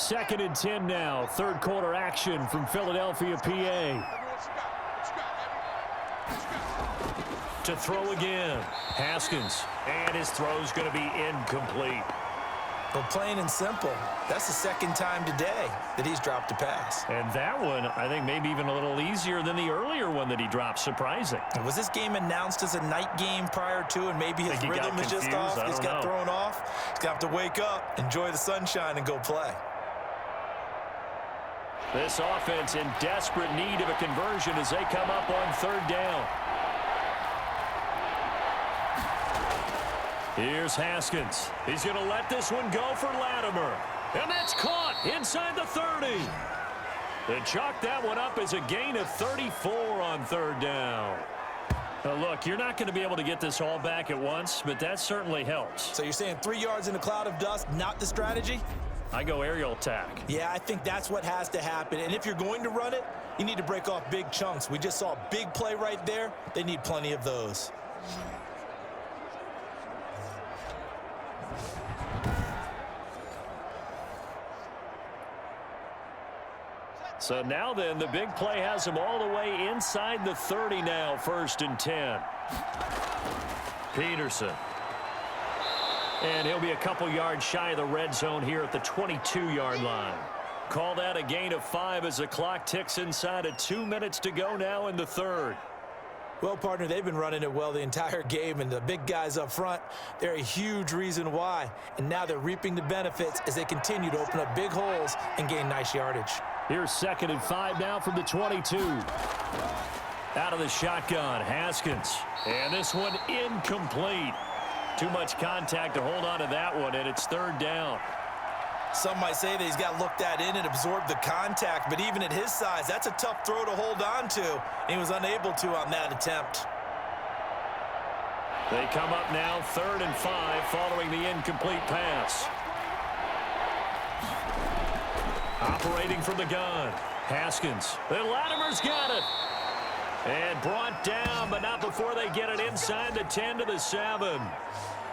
2nd and 10 now. Third quarter action from Philadelphia, PA. To throw again. Haskins. And his throw's going to be incomplete. But plain and simple, that's the second time today that he's dropped a pass. And that one, I think, maybe even a little easier than the earlier one that he dropped. Surprising. Was this game announced as a night game prior to, and maybe his rhythm is just off? He's got thrown off. He's going to have to wake up, enjoy the sunshine, and go play. This offense in desperate need of a conversion as they come up on 3rd down. Here's Haskins. He's going to let this one go for Latimer. And that's caught inside the 30. They chalk that one up as a gain of 34 on 3rd down. Now look, you're not going to be able to get this all back at once, but that certainly helps. So you're saying 3 yards in a cloud of dust, not the strategy? I go aerial attack. Yeah, I think that's what has to happen. And if you're going to run it, you need to break off big chunks. We just saw a big play right there. They need plenty of those. So now then, the big play has him all the way inside the 30 now, 1st and 10. Peterson. And he'll be a couple yards shy of the red zone here at the 22-yard line. Call that a gain of 5 as the clock ticks inside of 2 minutes to go now in the 3rd. Well, partner, they've been running it well the entire game, and the big guys up front, they're a huge reason why. And now they're reaping the benefits as they continue to open up big holes and gain nice yardage. Here's 2nd and 5 now from the 22. Out of the shotgun, Haskins. And this one incomplete. Too much contact to hold on to that one, and it's 3rd down. Some might say that he's got looked at in and absorbed the contact, but even at his size, that's a tough throw to hold on to. And he was unable to on that attempt. They come up now 3rd and 5 following the incomplete pass. Operating from the gun, Haskins. Then Latimer's got it. And brought down, but not before they get it inside the 10 to the 7.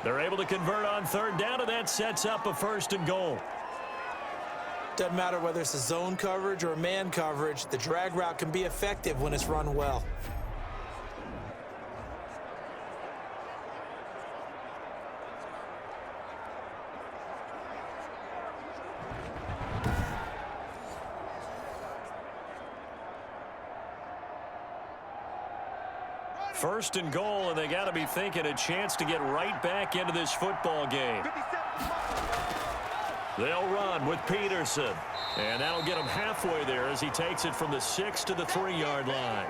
They're able to convert on 3rd down, and that sets up a 1st and goal. Doesn't matter whether it's a zone coverage or a man coverage, the drag route can be effective when it's run well. First and goal, and they got to be thinking a chance to get right back into this football game. They'll run with Peterson, and that'll get him halfway there as he takes it from the 6 to the 3-yard line.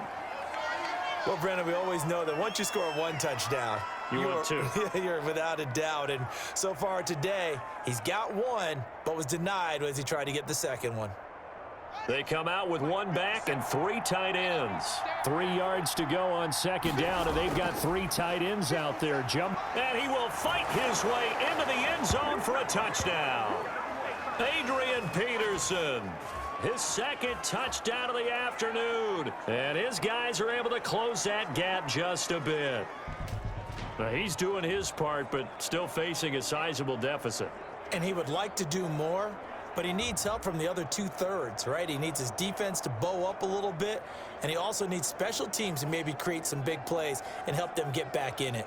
Well, Brandon, we always know that once you score 1 touchdown, you're without a doubt. And so far today, he's got 1, but was denied as he tried to get the 2nd one. They come out with 1 back and 3 tight ends. 3 yards to go on 2nd down, and they've got 3 tight ends out there. And he will fight his way into the end zone for a touchdown. Adrian Peterson, his 2nd touchdown of the afternoon. And his guys are able to close that gap just a bit. Now, he's doing his part, but still facing a sizable deficit. And he would like to do more, but he needs help from the other 2/3, right? He needs his defense to bow up a little bit, and he also needs special teams to maybe create some big plays and help them get back in it.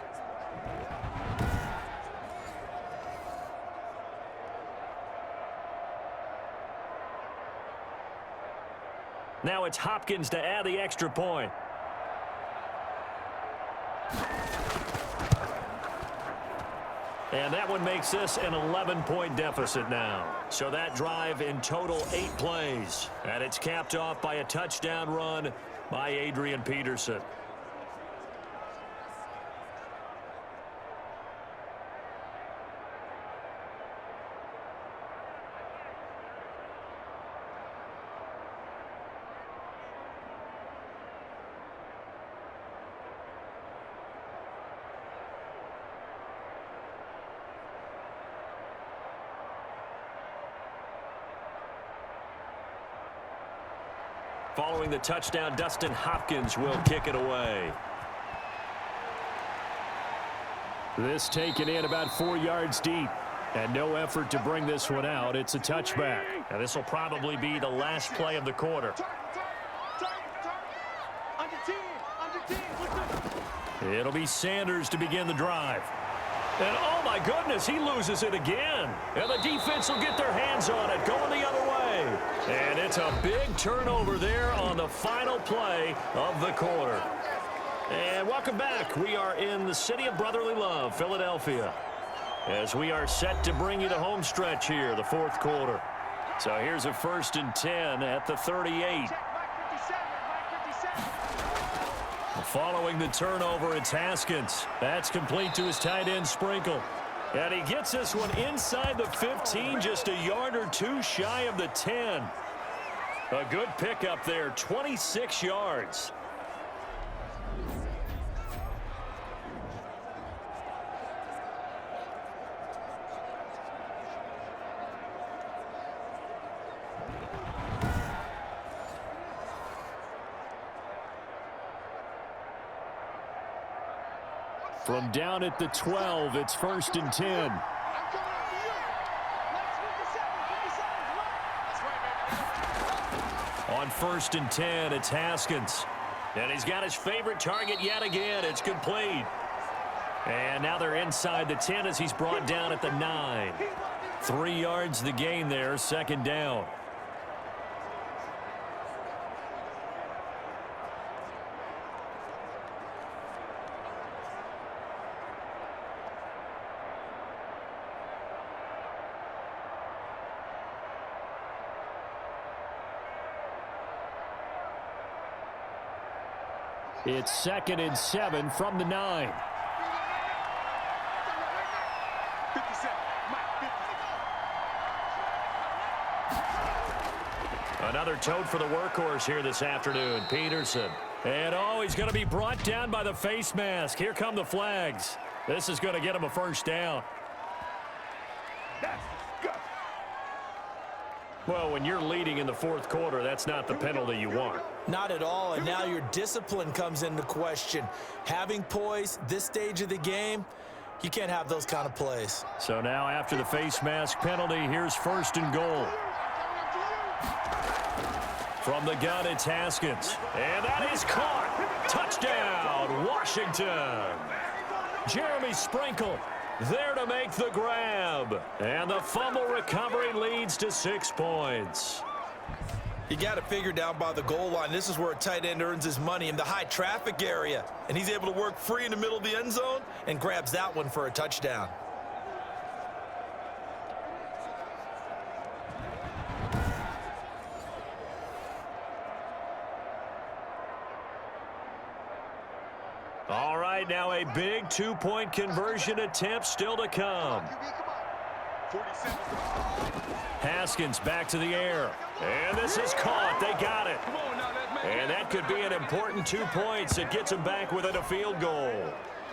Now it's Hopkins to add the extra point. And that one makes this an 11-point deficit now. So that drive in total 8 plays. And it's capped off by a touchdown run by Adrian Peterson. Following the touchdown, Dustin Hopkins will kick it away. This taken in about 4 yards deep. And no effort to bring this one out. It's a touchback. And this will probably be the last play of the quarter. It'll be Sanders to begin the drive. And oh my goodness, he loses it again. And the defense will get their hands on it, going the other way. And it's a big turnover there on the final play of the quarter. And welcome back. We are in the city of brotherly love, Philadelphia, as we are set to bring you the home stretch here, the fourth quarter. So here's a 1st and 10 at the 38. Following the turnover, it's Haskins. That's complete to his tight end, Sprinkle. And he gets this one inside the 15, just a yard or two shy of the 10. A good pickup there, 26 yards. From down at the 12, it's 1st and 10. On 1st and 10, it's Haskins. And he's got his favorite target yet again. It's complete. And now they're inside the 10 as he's brought down at the 9. 3 yards the gain there, 2nd down. It's 2nd and 7 from the 9. Another tote for the workhorse here this afternoon, Peterson. And oh, he's going to be brought down by the face mask. Here come the flags. This is going to get him a 1st down. Well, when you're leading in the 4th quarter, that's not the penalty you want. Not at all, and now your discipline comes into question. Having poise this stage of the game, you can't have those kind of plays. So now after the face mask penalty, here's 1st and goal. From the gun, it's Haskins. And that is caught. Touchdown, Washington. Jeremy Sprinkle there to make the grab. And the fumble recovery leads to 6 points. You got it figured down by the goal line. This is where a tight end earns his money, in the high traffic area. And he's able to work free in the middle of the end zone and grabs that one for a touchdown. All right, now a big 2-point conversion attempt still to come. Haskins back to the air. And this is caught. They got it. And that could be an important 2 points. It gets them back within a field goal.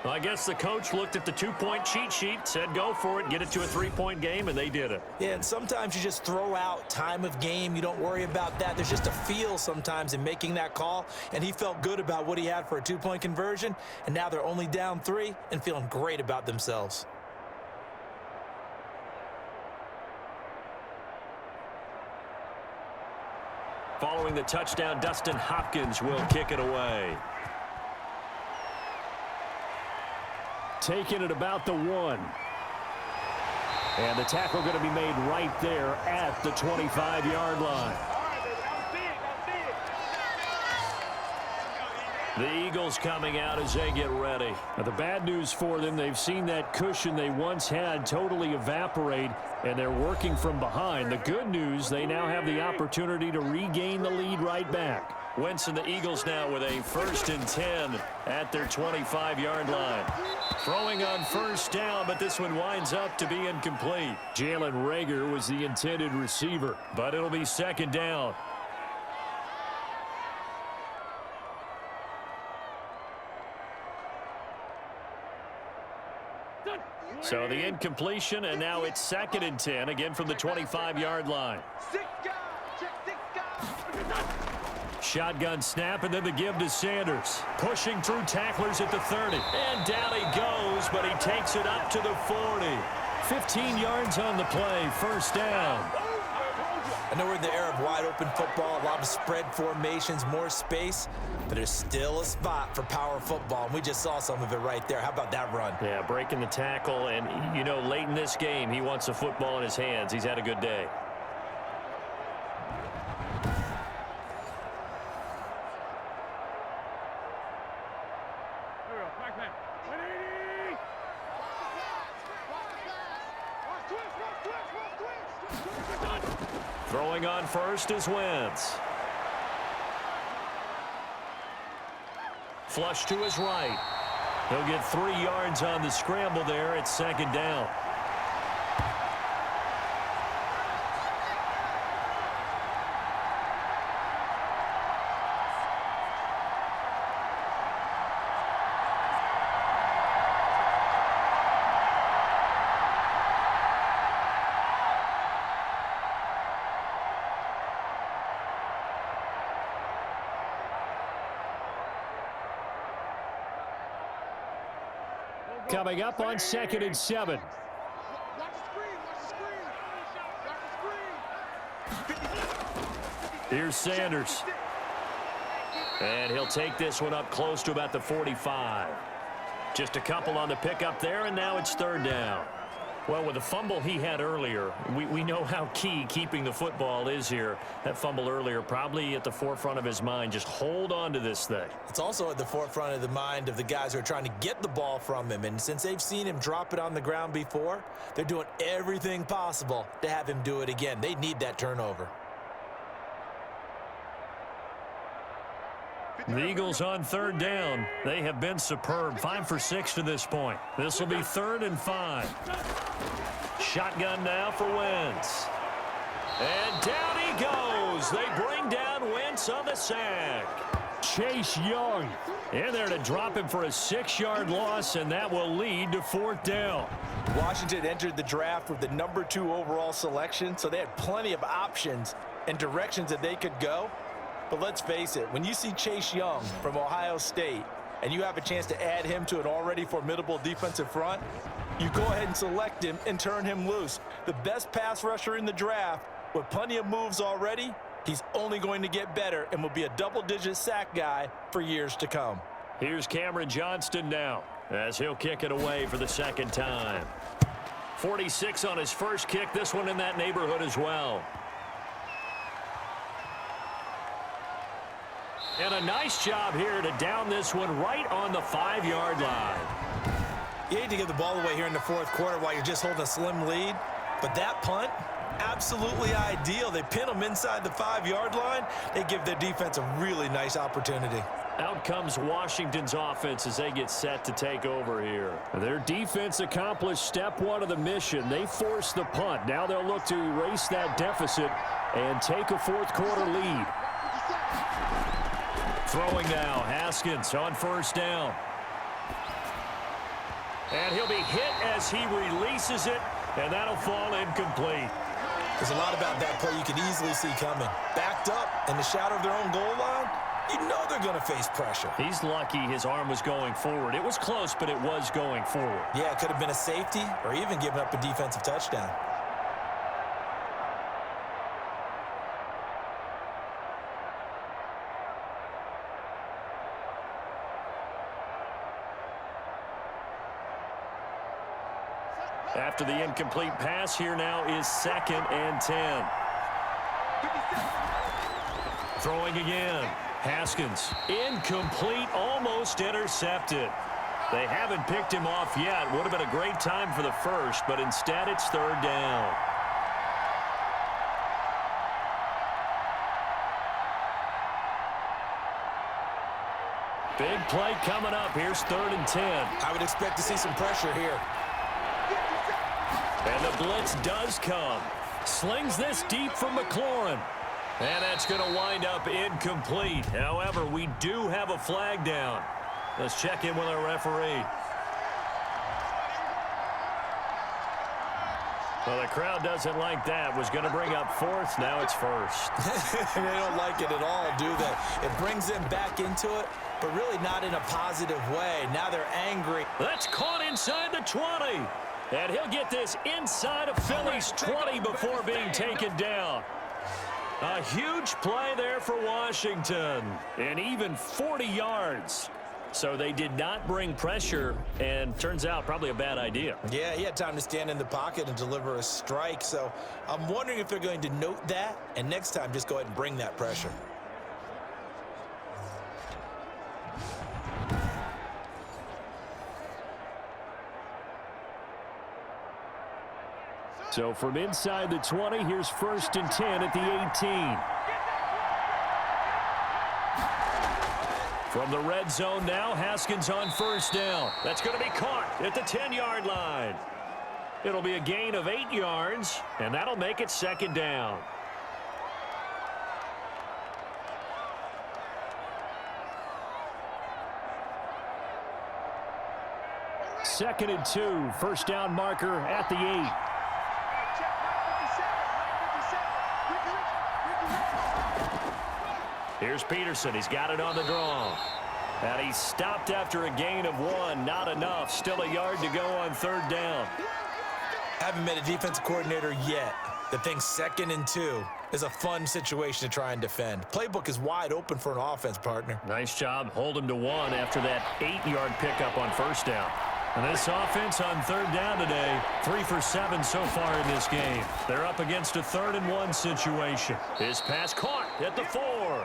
Well, I guess the coach looked at the 2-point cheat sheet, said go for it, get it to a 3-point game, and they did it. Yeah, and sometimes you just throw out time of game. You don't worry about that. There's just a feel sometimes in making that call, and he felt good about what he had for a 2-point conversion, and now they're only down 3 and feeling great about themselves. Following the touchdown, Dustin Hopkins will kick it away. Taking it about the 1. And the tackle going to be made right there at the 25-yard line. The Eagles coming out as they get ready. Now, the bad news for them, they've seen that cushion they once had totally evaporate, and they're working from behind. The good news, they now have the opportunity to regain the lead right back. Wentz and the Eagles now with a 1st and 10 at their 25-yard line. Throwing on 1st down, but this one winds up to be incomplete. Jalen Reagor was the intended receiver, but it'll be 2nd down. So the incompletion, and now it's 2nd and 10, again from the 25-yard line. Shotgun snap, and then the give to Sanders. Pushing through tacklers at the 30. And down he goes, but he takes it up to the 40. 15 yards on the play, first down. I know we're in the era of wide-open football, a lot of spread formations, more space, but there's still a spot for power football, and we just saw some of it right there. How about that run? Yeah, breaking the tackle, and, you know, late in this game, he wants the football in his hands. He's had a good day. Throwing on first is Wentz. Flush to his right. He'll get 3 yards on the scramble there. It's second down. Coming up on 2nd and 7. Here's Sanders. And he'll take this one up close to about the 45. Just a couple on the pickup there, and now it's third down. Well, with the fumble he had earlier, we know how key keeping the football is here. That fumble earlier probably at the forefront of his mind. Just hold on to this thing. It's also at the forefront of the mind of the guys who are trying to get the ball from him. And since they've seen him drop it on the ground before, they're doing everything possible to have him do it again. They need that turnover. The Eagles on third down. They have been superb. 5 for 6 to this point. This will be 3rd and 5. Shotgun now for Wentz. And down he goes. They bring down Wentz on the sack. Chase Young in there to drop him for a 6-yard loss, and that will lead to 4th down. Washington entered the draft with the number 2 overall selection, so they had plenty of options and directions that they could go. But let's face it, when you see Chase Young from Ohio State and you have a chance to add him to an already formidable defensive front, you go ahead and select him and turn him loose. The best pass rusher in the draft with plenty of moves already, he's only going to get better and will be a double-digit sack guy for years to come. Here's Cameron Johnston now as he'll kick it away for the 2nd time. 46 on his first kick, this one in that neighborhood as well. And a nice job here to down this one right on the 5-yard line. You hate to give the ball away here in the 4th quarter while you're just holding a slim lead, but that punt, absolutely ideal. They pin them inside the 5-yard line. They give their defense a really nice opportunity. Out comes Washington's offense as they get set to take over here. Their defense accomplished step 1 of the mission. They forced the punt. Now they'll look to erase that deficit and take a 4th quarter lead. Throwing now, Haskins on 1st down. And he'll be hit as he releases it, and that'll fall incomplete. There's a lot about that play you could easily see coming. Backed up in the shadow of their own goal line, you know they're going to face pressure. He's lucky his arm was going forward. It was close, but it was going forward. Yeah, it could have been a safety or even given up a defensive touchdown. After the incomplete pass, here now is 2nd and 10. Throwing again. Haskins, incomplete, almost intercepted. They haven't picked him off yet. Would have been a great time for the first, but instead it's 3rd down. Big play coming up. Here's 3rd and 10. I would expect to see some pressure here. And the blitz does come. Slings this deep from McLaurin. And that's going to wind up incomplete. However, we do have a flag down. Let's check in with our referee. Well, the crowd doesn't like that. Was going to bring up 4th. Now it's 1st. They don't like it at all, do they? It brings them back into it, but really not in a positive way. Now they're angry. That's caught inside the 20. And he'll get this inside of Philly's 20 before being taken down. A huge play there for Washington. And even 40 yards. So they did not bring pressure, and turns out probably a bad idea. Yeah, he had time to stand in the pocket and deliver a strike. So I'm wondering if they're going to note that, and next time just go ahead and bring that pressure. So from inside the 20, here's 1st and 10 at the 18. From the red zone now, Haskins on 1st down. That's going to be caught at the 10-yard line. It'll be a gain of 8 yards, and that'll make it 2nd down. Second and 2, 1st down marker at the 8. Here's Peterson. He's got it on the draw. And he's stopped after a gain of 1. Not enough. Still a yard to go on 3rd down. Haven't met a defensive coordinator yet that thinks 2nd and 2 is a fun situation to try and defend. Playbook is wide open for an offense, partner. Nice job. Hold him to 1 after that 8-yard pickup on 1st down. And this offense on 3rd down today, 3 for 7 so far in this game. They're up against a 3rd and 1 situation. His pass caught at the 4.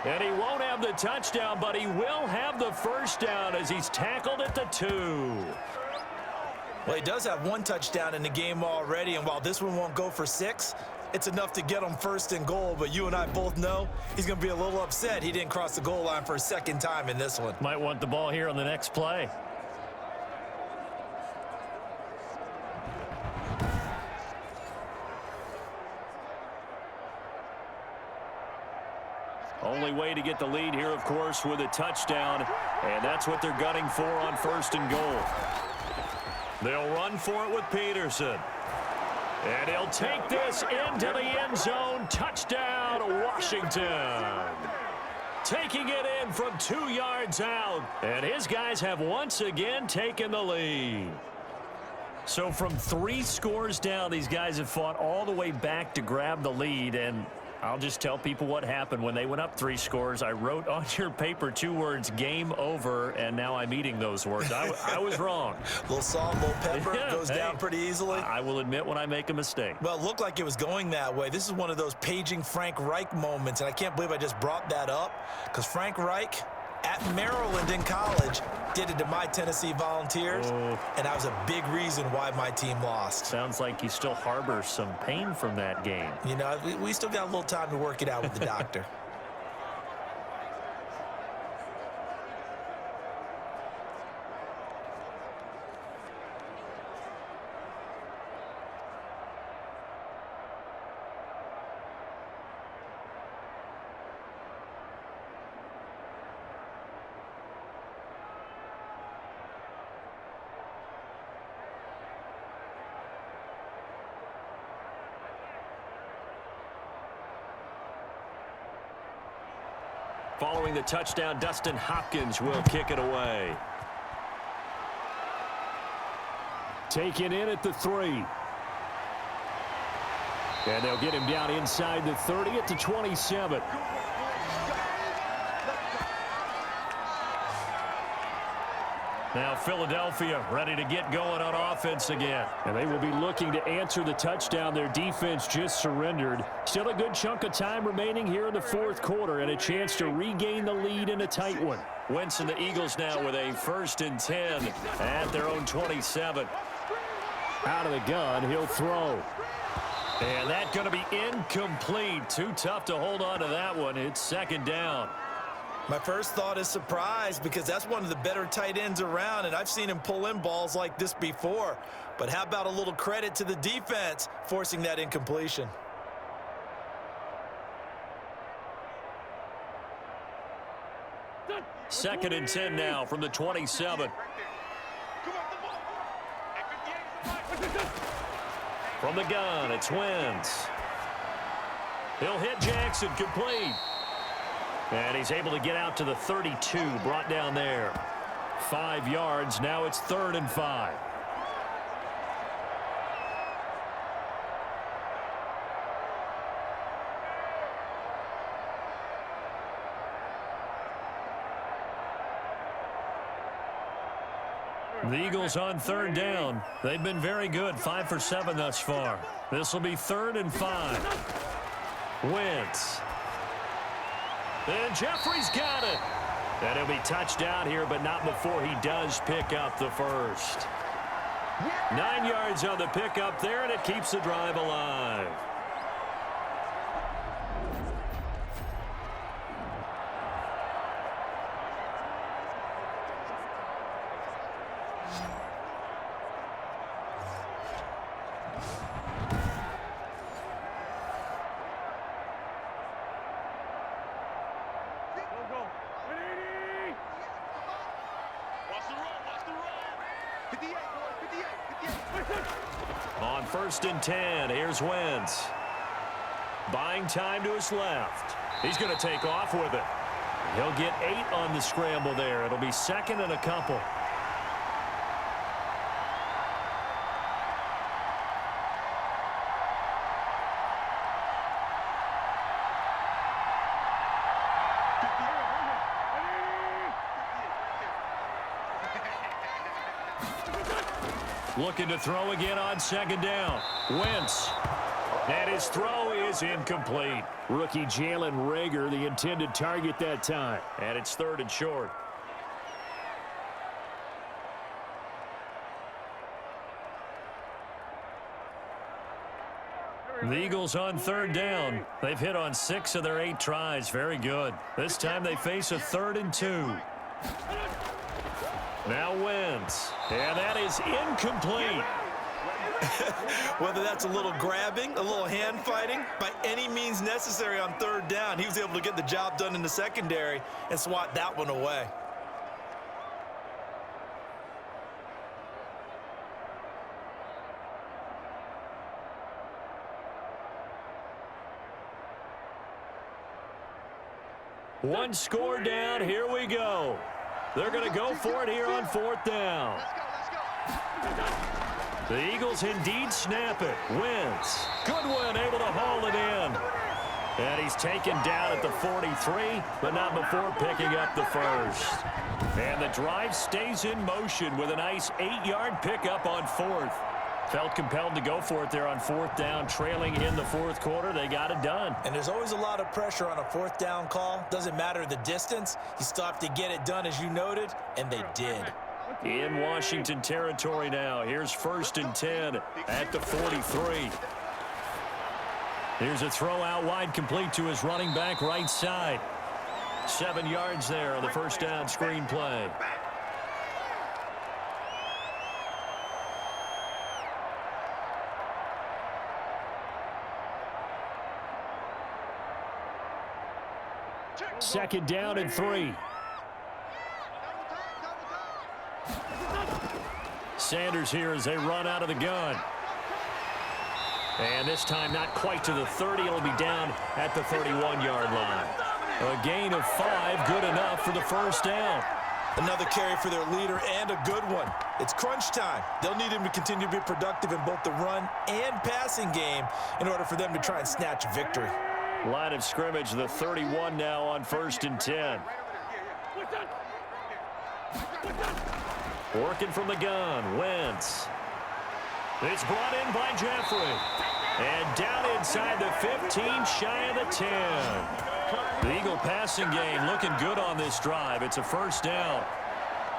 And he won't have the touchdown, but he will have the 1st down as he's tackled at the 2. Well, he does have 1 touchdown in the game already, and while this one won't go for 6, it's enough to get him 1st and goal. But you and I both know he's going to be a little upset he didn't cross the goal line for a 2nd time in this one. Might want the ball here on the next play. Only way to get the lead here, of course, with a touchdown. And that's what they're gunning for on 1st and goal. They'll run for it with Peterson. And he'll take this into the end zone. Touchdown, Washington. Taking it in from 2 yards out. And his guys have once again taken the lead. So from 3 scores down, these guys have fought all the way back to grab the lead. And I'll just tell people what happened when they went up 3 scores. I wrote on your paper 2 words, game over, and now I'm eating those words. I was wrong. Little salt, little pepper, goes down pretty easily. I will admit when I make a mistake. Well, it looked like it was going that way. This is one of those paging Frank Reich moments, and I can't believe I just brought that up, because Frank Reich at Maryland in college did it to my Tennessee Volunteers, and that was a big reason why my team lost. Sounds like you still harbor some pain from that game. You know, we still got a little time to work it out with the doctor. Following the touchdown, Dustin Hopkins will kick it away. Taken in at the 3. And they'll get him down inside the 30 at the 27. Now Philadelphia ready to get going on offense again. And they will be looking to answer the touchdown their defense just surrendered. Still a good chunk of time remaining here in the 4th quarter and a chance to regain the lead in a tight one. Wentz and the Eagles now with a 1st and 10 at their own 27. Out of the gun, he'll throw. And that's going to be incomplete. Too tough to hold on to that one. It's 2nd down. My first thought is surprise because that's one of the better tight ends around, and I've seen him pull in balls like this before. But how about a little credit to the defense forcing that incompletion? Second and 10 now from the 27. From the gun, it's Wentz. He'll hit Jackson, complete. And he's able to get out to the 32, brought down there. 5 yards, now it's 3rd and 5. The Eagles on third down. They've been very good, 5 for 7 thus far. This will be 3rd and 5. Wentz. And Jeffrey's got it. And he'll be touchdown here, but not before he does pick up the first. 9 yards on the pickup there, and it keeps the drive alive. On 1st and 10, here's Wentz. Buying time to his left. He's going to take off with it. He'll get 8 on the scramble there. It'll be 2nd and a couple. Looking to throw again on 2nd down. Wentz. And his throw is incomplete. Rookie Jalen Reagor, the intended target that time. And it's 3rd and short. The Eagles on 3rd down. They've hit on 6 of their 8 tries. Very good. This time they face a 3rd and 2. Now Wentz. And that is incomplete. Whether that's a little grabbing, a little hand fighting, by any means necessary on 3rd down, he was able to get the job done in the secondary and swat that one away. One score down. Here we go. They're going to go for it here on 4th down. The Eagles indeed snap it. Wentz. Goodwin able to haul it in. And he's taken down at the 43, but not before picking up the first. And the drive stays in motion with a nice 8-yard pickup on 4th. Felt compelled to go for it there on 4th down, trailing in the 4th quarter. They got it done. And there's always a lot of pressure on a 4th down call. Doesn't matter the distance. You still have to get it done, as you noted, and they did. In Washington territory now. Here's 1st and 10 at the 43. Here's a throw out wide, complete to his running back right side. 7 yards there on the 1st down screen play. Second down and 3. Sanders here as they run out of the gun. And this time not quite to the 30. It'll be down at the 31-yard line. A gain of 5, good enough for the 1st down. Another carry for their leader and a good one. It's crunch time. They'll need him to continue to be productive in both the run and passing game in order for them to try and snatch victory. Line of scrimmage, the 31 now on 1st and 10. Working from the gun, Wentz. It's brought in by Jeffrey. And down inside the 15, shy of the 10. The Eagle passing game looking good on this drive. It's a 1st down.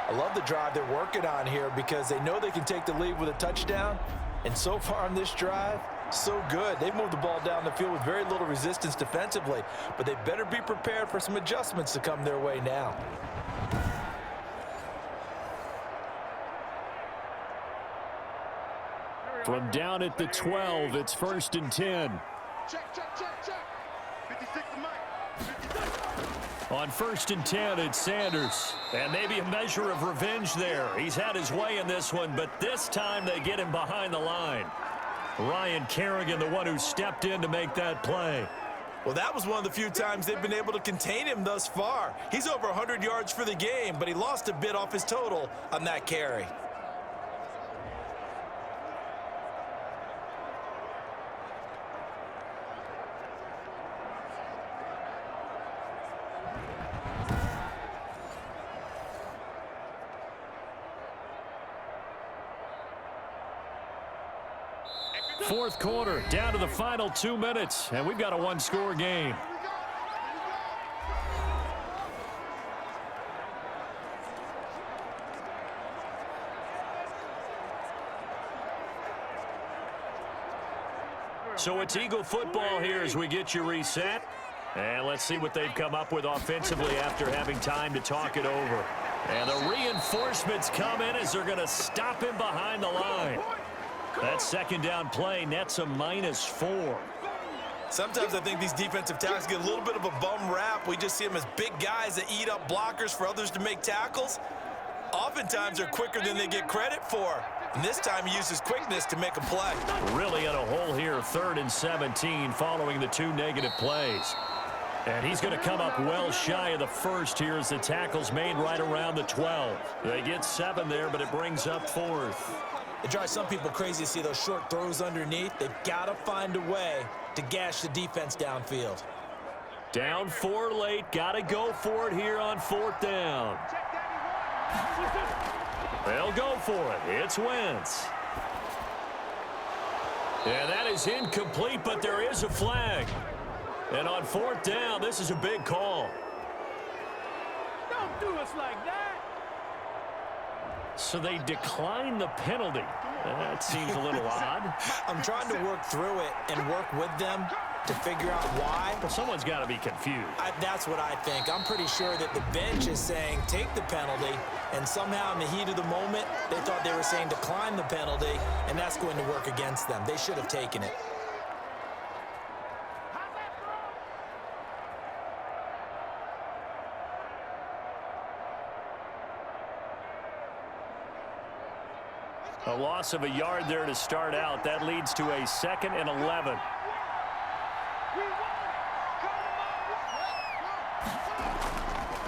I love the drive they're working on here because they know they can take the lead with a touchdown. And so far on this drive, so good. They've moved the ball down the field with very little resistance defensively, but they better be prepared for some adjustments to come their way now. From down at the 12, it's 1st and 10. Check, check, check, check. 56 to Mike. On 1st and 10, it's Sanders. And maybe a measure of revenge there. He's had his way in this one, but this time they get him behind the line. Ryan Kerrigan, the one who stepped in to make that play. Well, that was one of the few times they've been able to contain him thus far. He's over 100 yards for the game, but he lost a bit off his total on that carry. Fourth quarter, down to the final 2 minutes, and we've got a one-score game. So it's Eagle football here as we get you reset. And let's see what they've come up with offensively after having time to talk it over. And the reinforcements come in as they're going to stop him behind the line. That second down play nets a -4. Sometimes I think these defensive tackles get a little bit of a bum rap. We just see them as big guys that eat up blockers for others to make tackles. Oftentimes they're quicker than they get credit for. And this time he uses quickness to make a play. Really in a hole here, 3rd and 17 following the 2 negative plays. And he's going to come up well shy of the first here as the tackle's made right around the 12. They get 7 there, but it brings up 4th. It drives some people crazy to see those short throws underneath. They've got to find a way to gash the defense downfield. Down 4 late. Got to go for it here on 4th down. They'll go for it. It's Wentz. Yeah, that is incomplete, but there is a flag. And on 4th down, this is a big call. Don't do us like that. So they decline the penalty. That seems a little odd. I'm trying to work through it and work with them to figure out why. Well, someone's got to be confused. That's what I think. I'm pretty sure that the bench is saying take the penalty, and somehow in the heat of the moment, they thought they were saying decline the penalty, and that's going to work against them. They should have taken it. A loss of a yard there to start out. That leads to a 2nd and 11.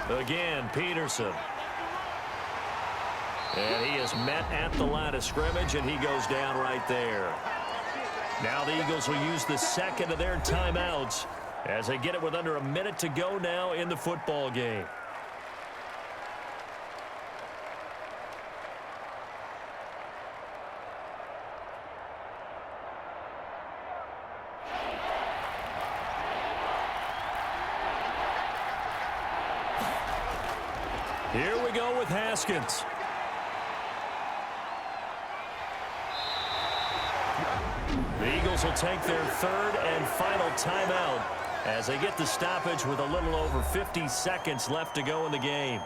Again, Peterson. And he is met at the line of scrimmage, and he goes down right there. Now the Eagles will use the second of their timeouts as they get it with under a minute to go now in the football game. Here we go with Haskins. The Eagles will take their 3rd and final timeout as they get the stoppage with a little over 50 seconds left to go in the game.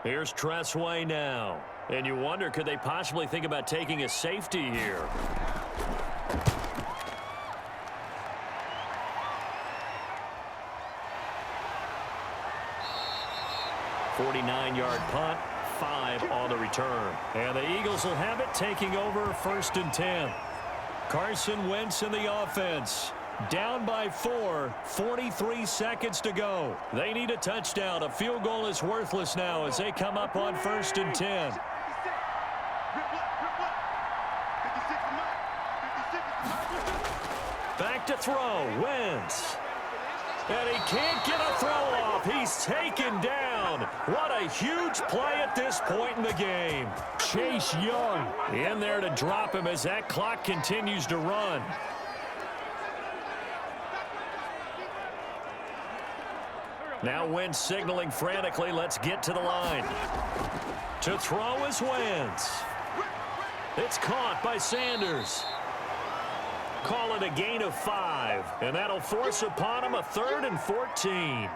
Here's Tressway now. And you wonder, could they possibly think about taking a safety here? $49-yard punt, 5 on the return. And the Eagles will have it, taking over 1st and 10. Carson Wentz in the offense. Down by 4, 43 seconds to go. They need a touchdown. A field goal is worthless now as they come up on 1st and 10. Back to throw, Wentz. And he can't get a throw off. He's taken down. What a huge play at this point in the game. Chase Young in there to drop him as that clock continues to run. Now Wentz signaling frantically, let's get to the line. To throw is Wentz. It's caught by Sanders. Call it a gain of 5, and that'll force upon him a 3rd and 14.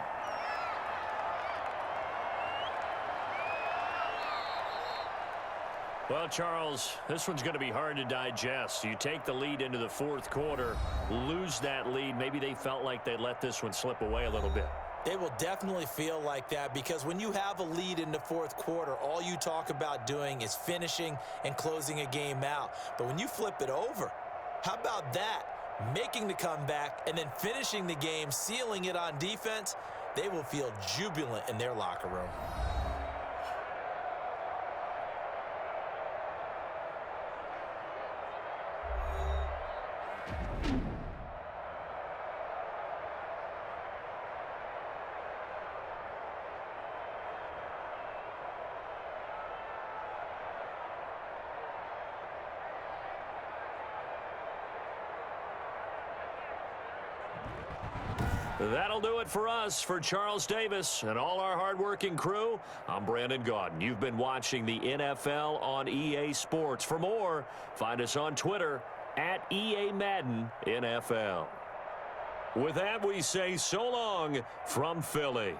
Well, Charles, this one's going to be hard to digest. You take the lead into the 4th quarter, lose that lead. Maybe they felt like they let this one slip away a little bit. They will definitely feel like that because when you have a lead in the 4th quarter, all you talk about doing is finishing and closing a game out. But when you flip it over, how about that? Making the comeback and then finishing the game, sealing it on defense, they will feel jubilant in their locker room. That'll do it for us. For Charles Davis and all our hardworking crew, I'm Brandon Gaudin. You've been watching the NFL on EA Sports. For more, find us on Twitter at EA Madden NFL. With that, we say so long from Philly.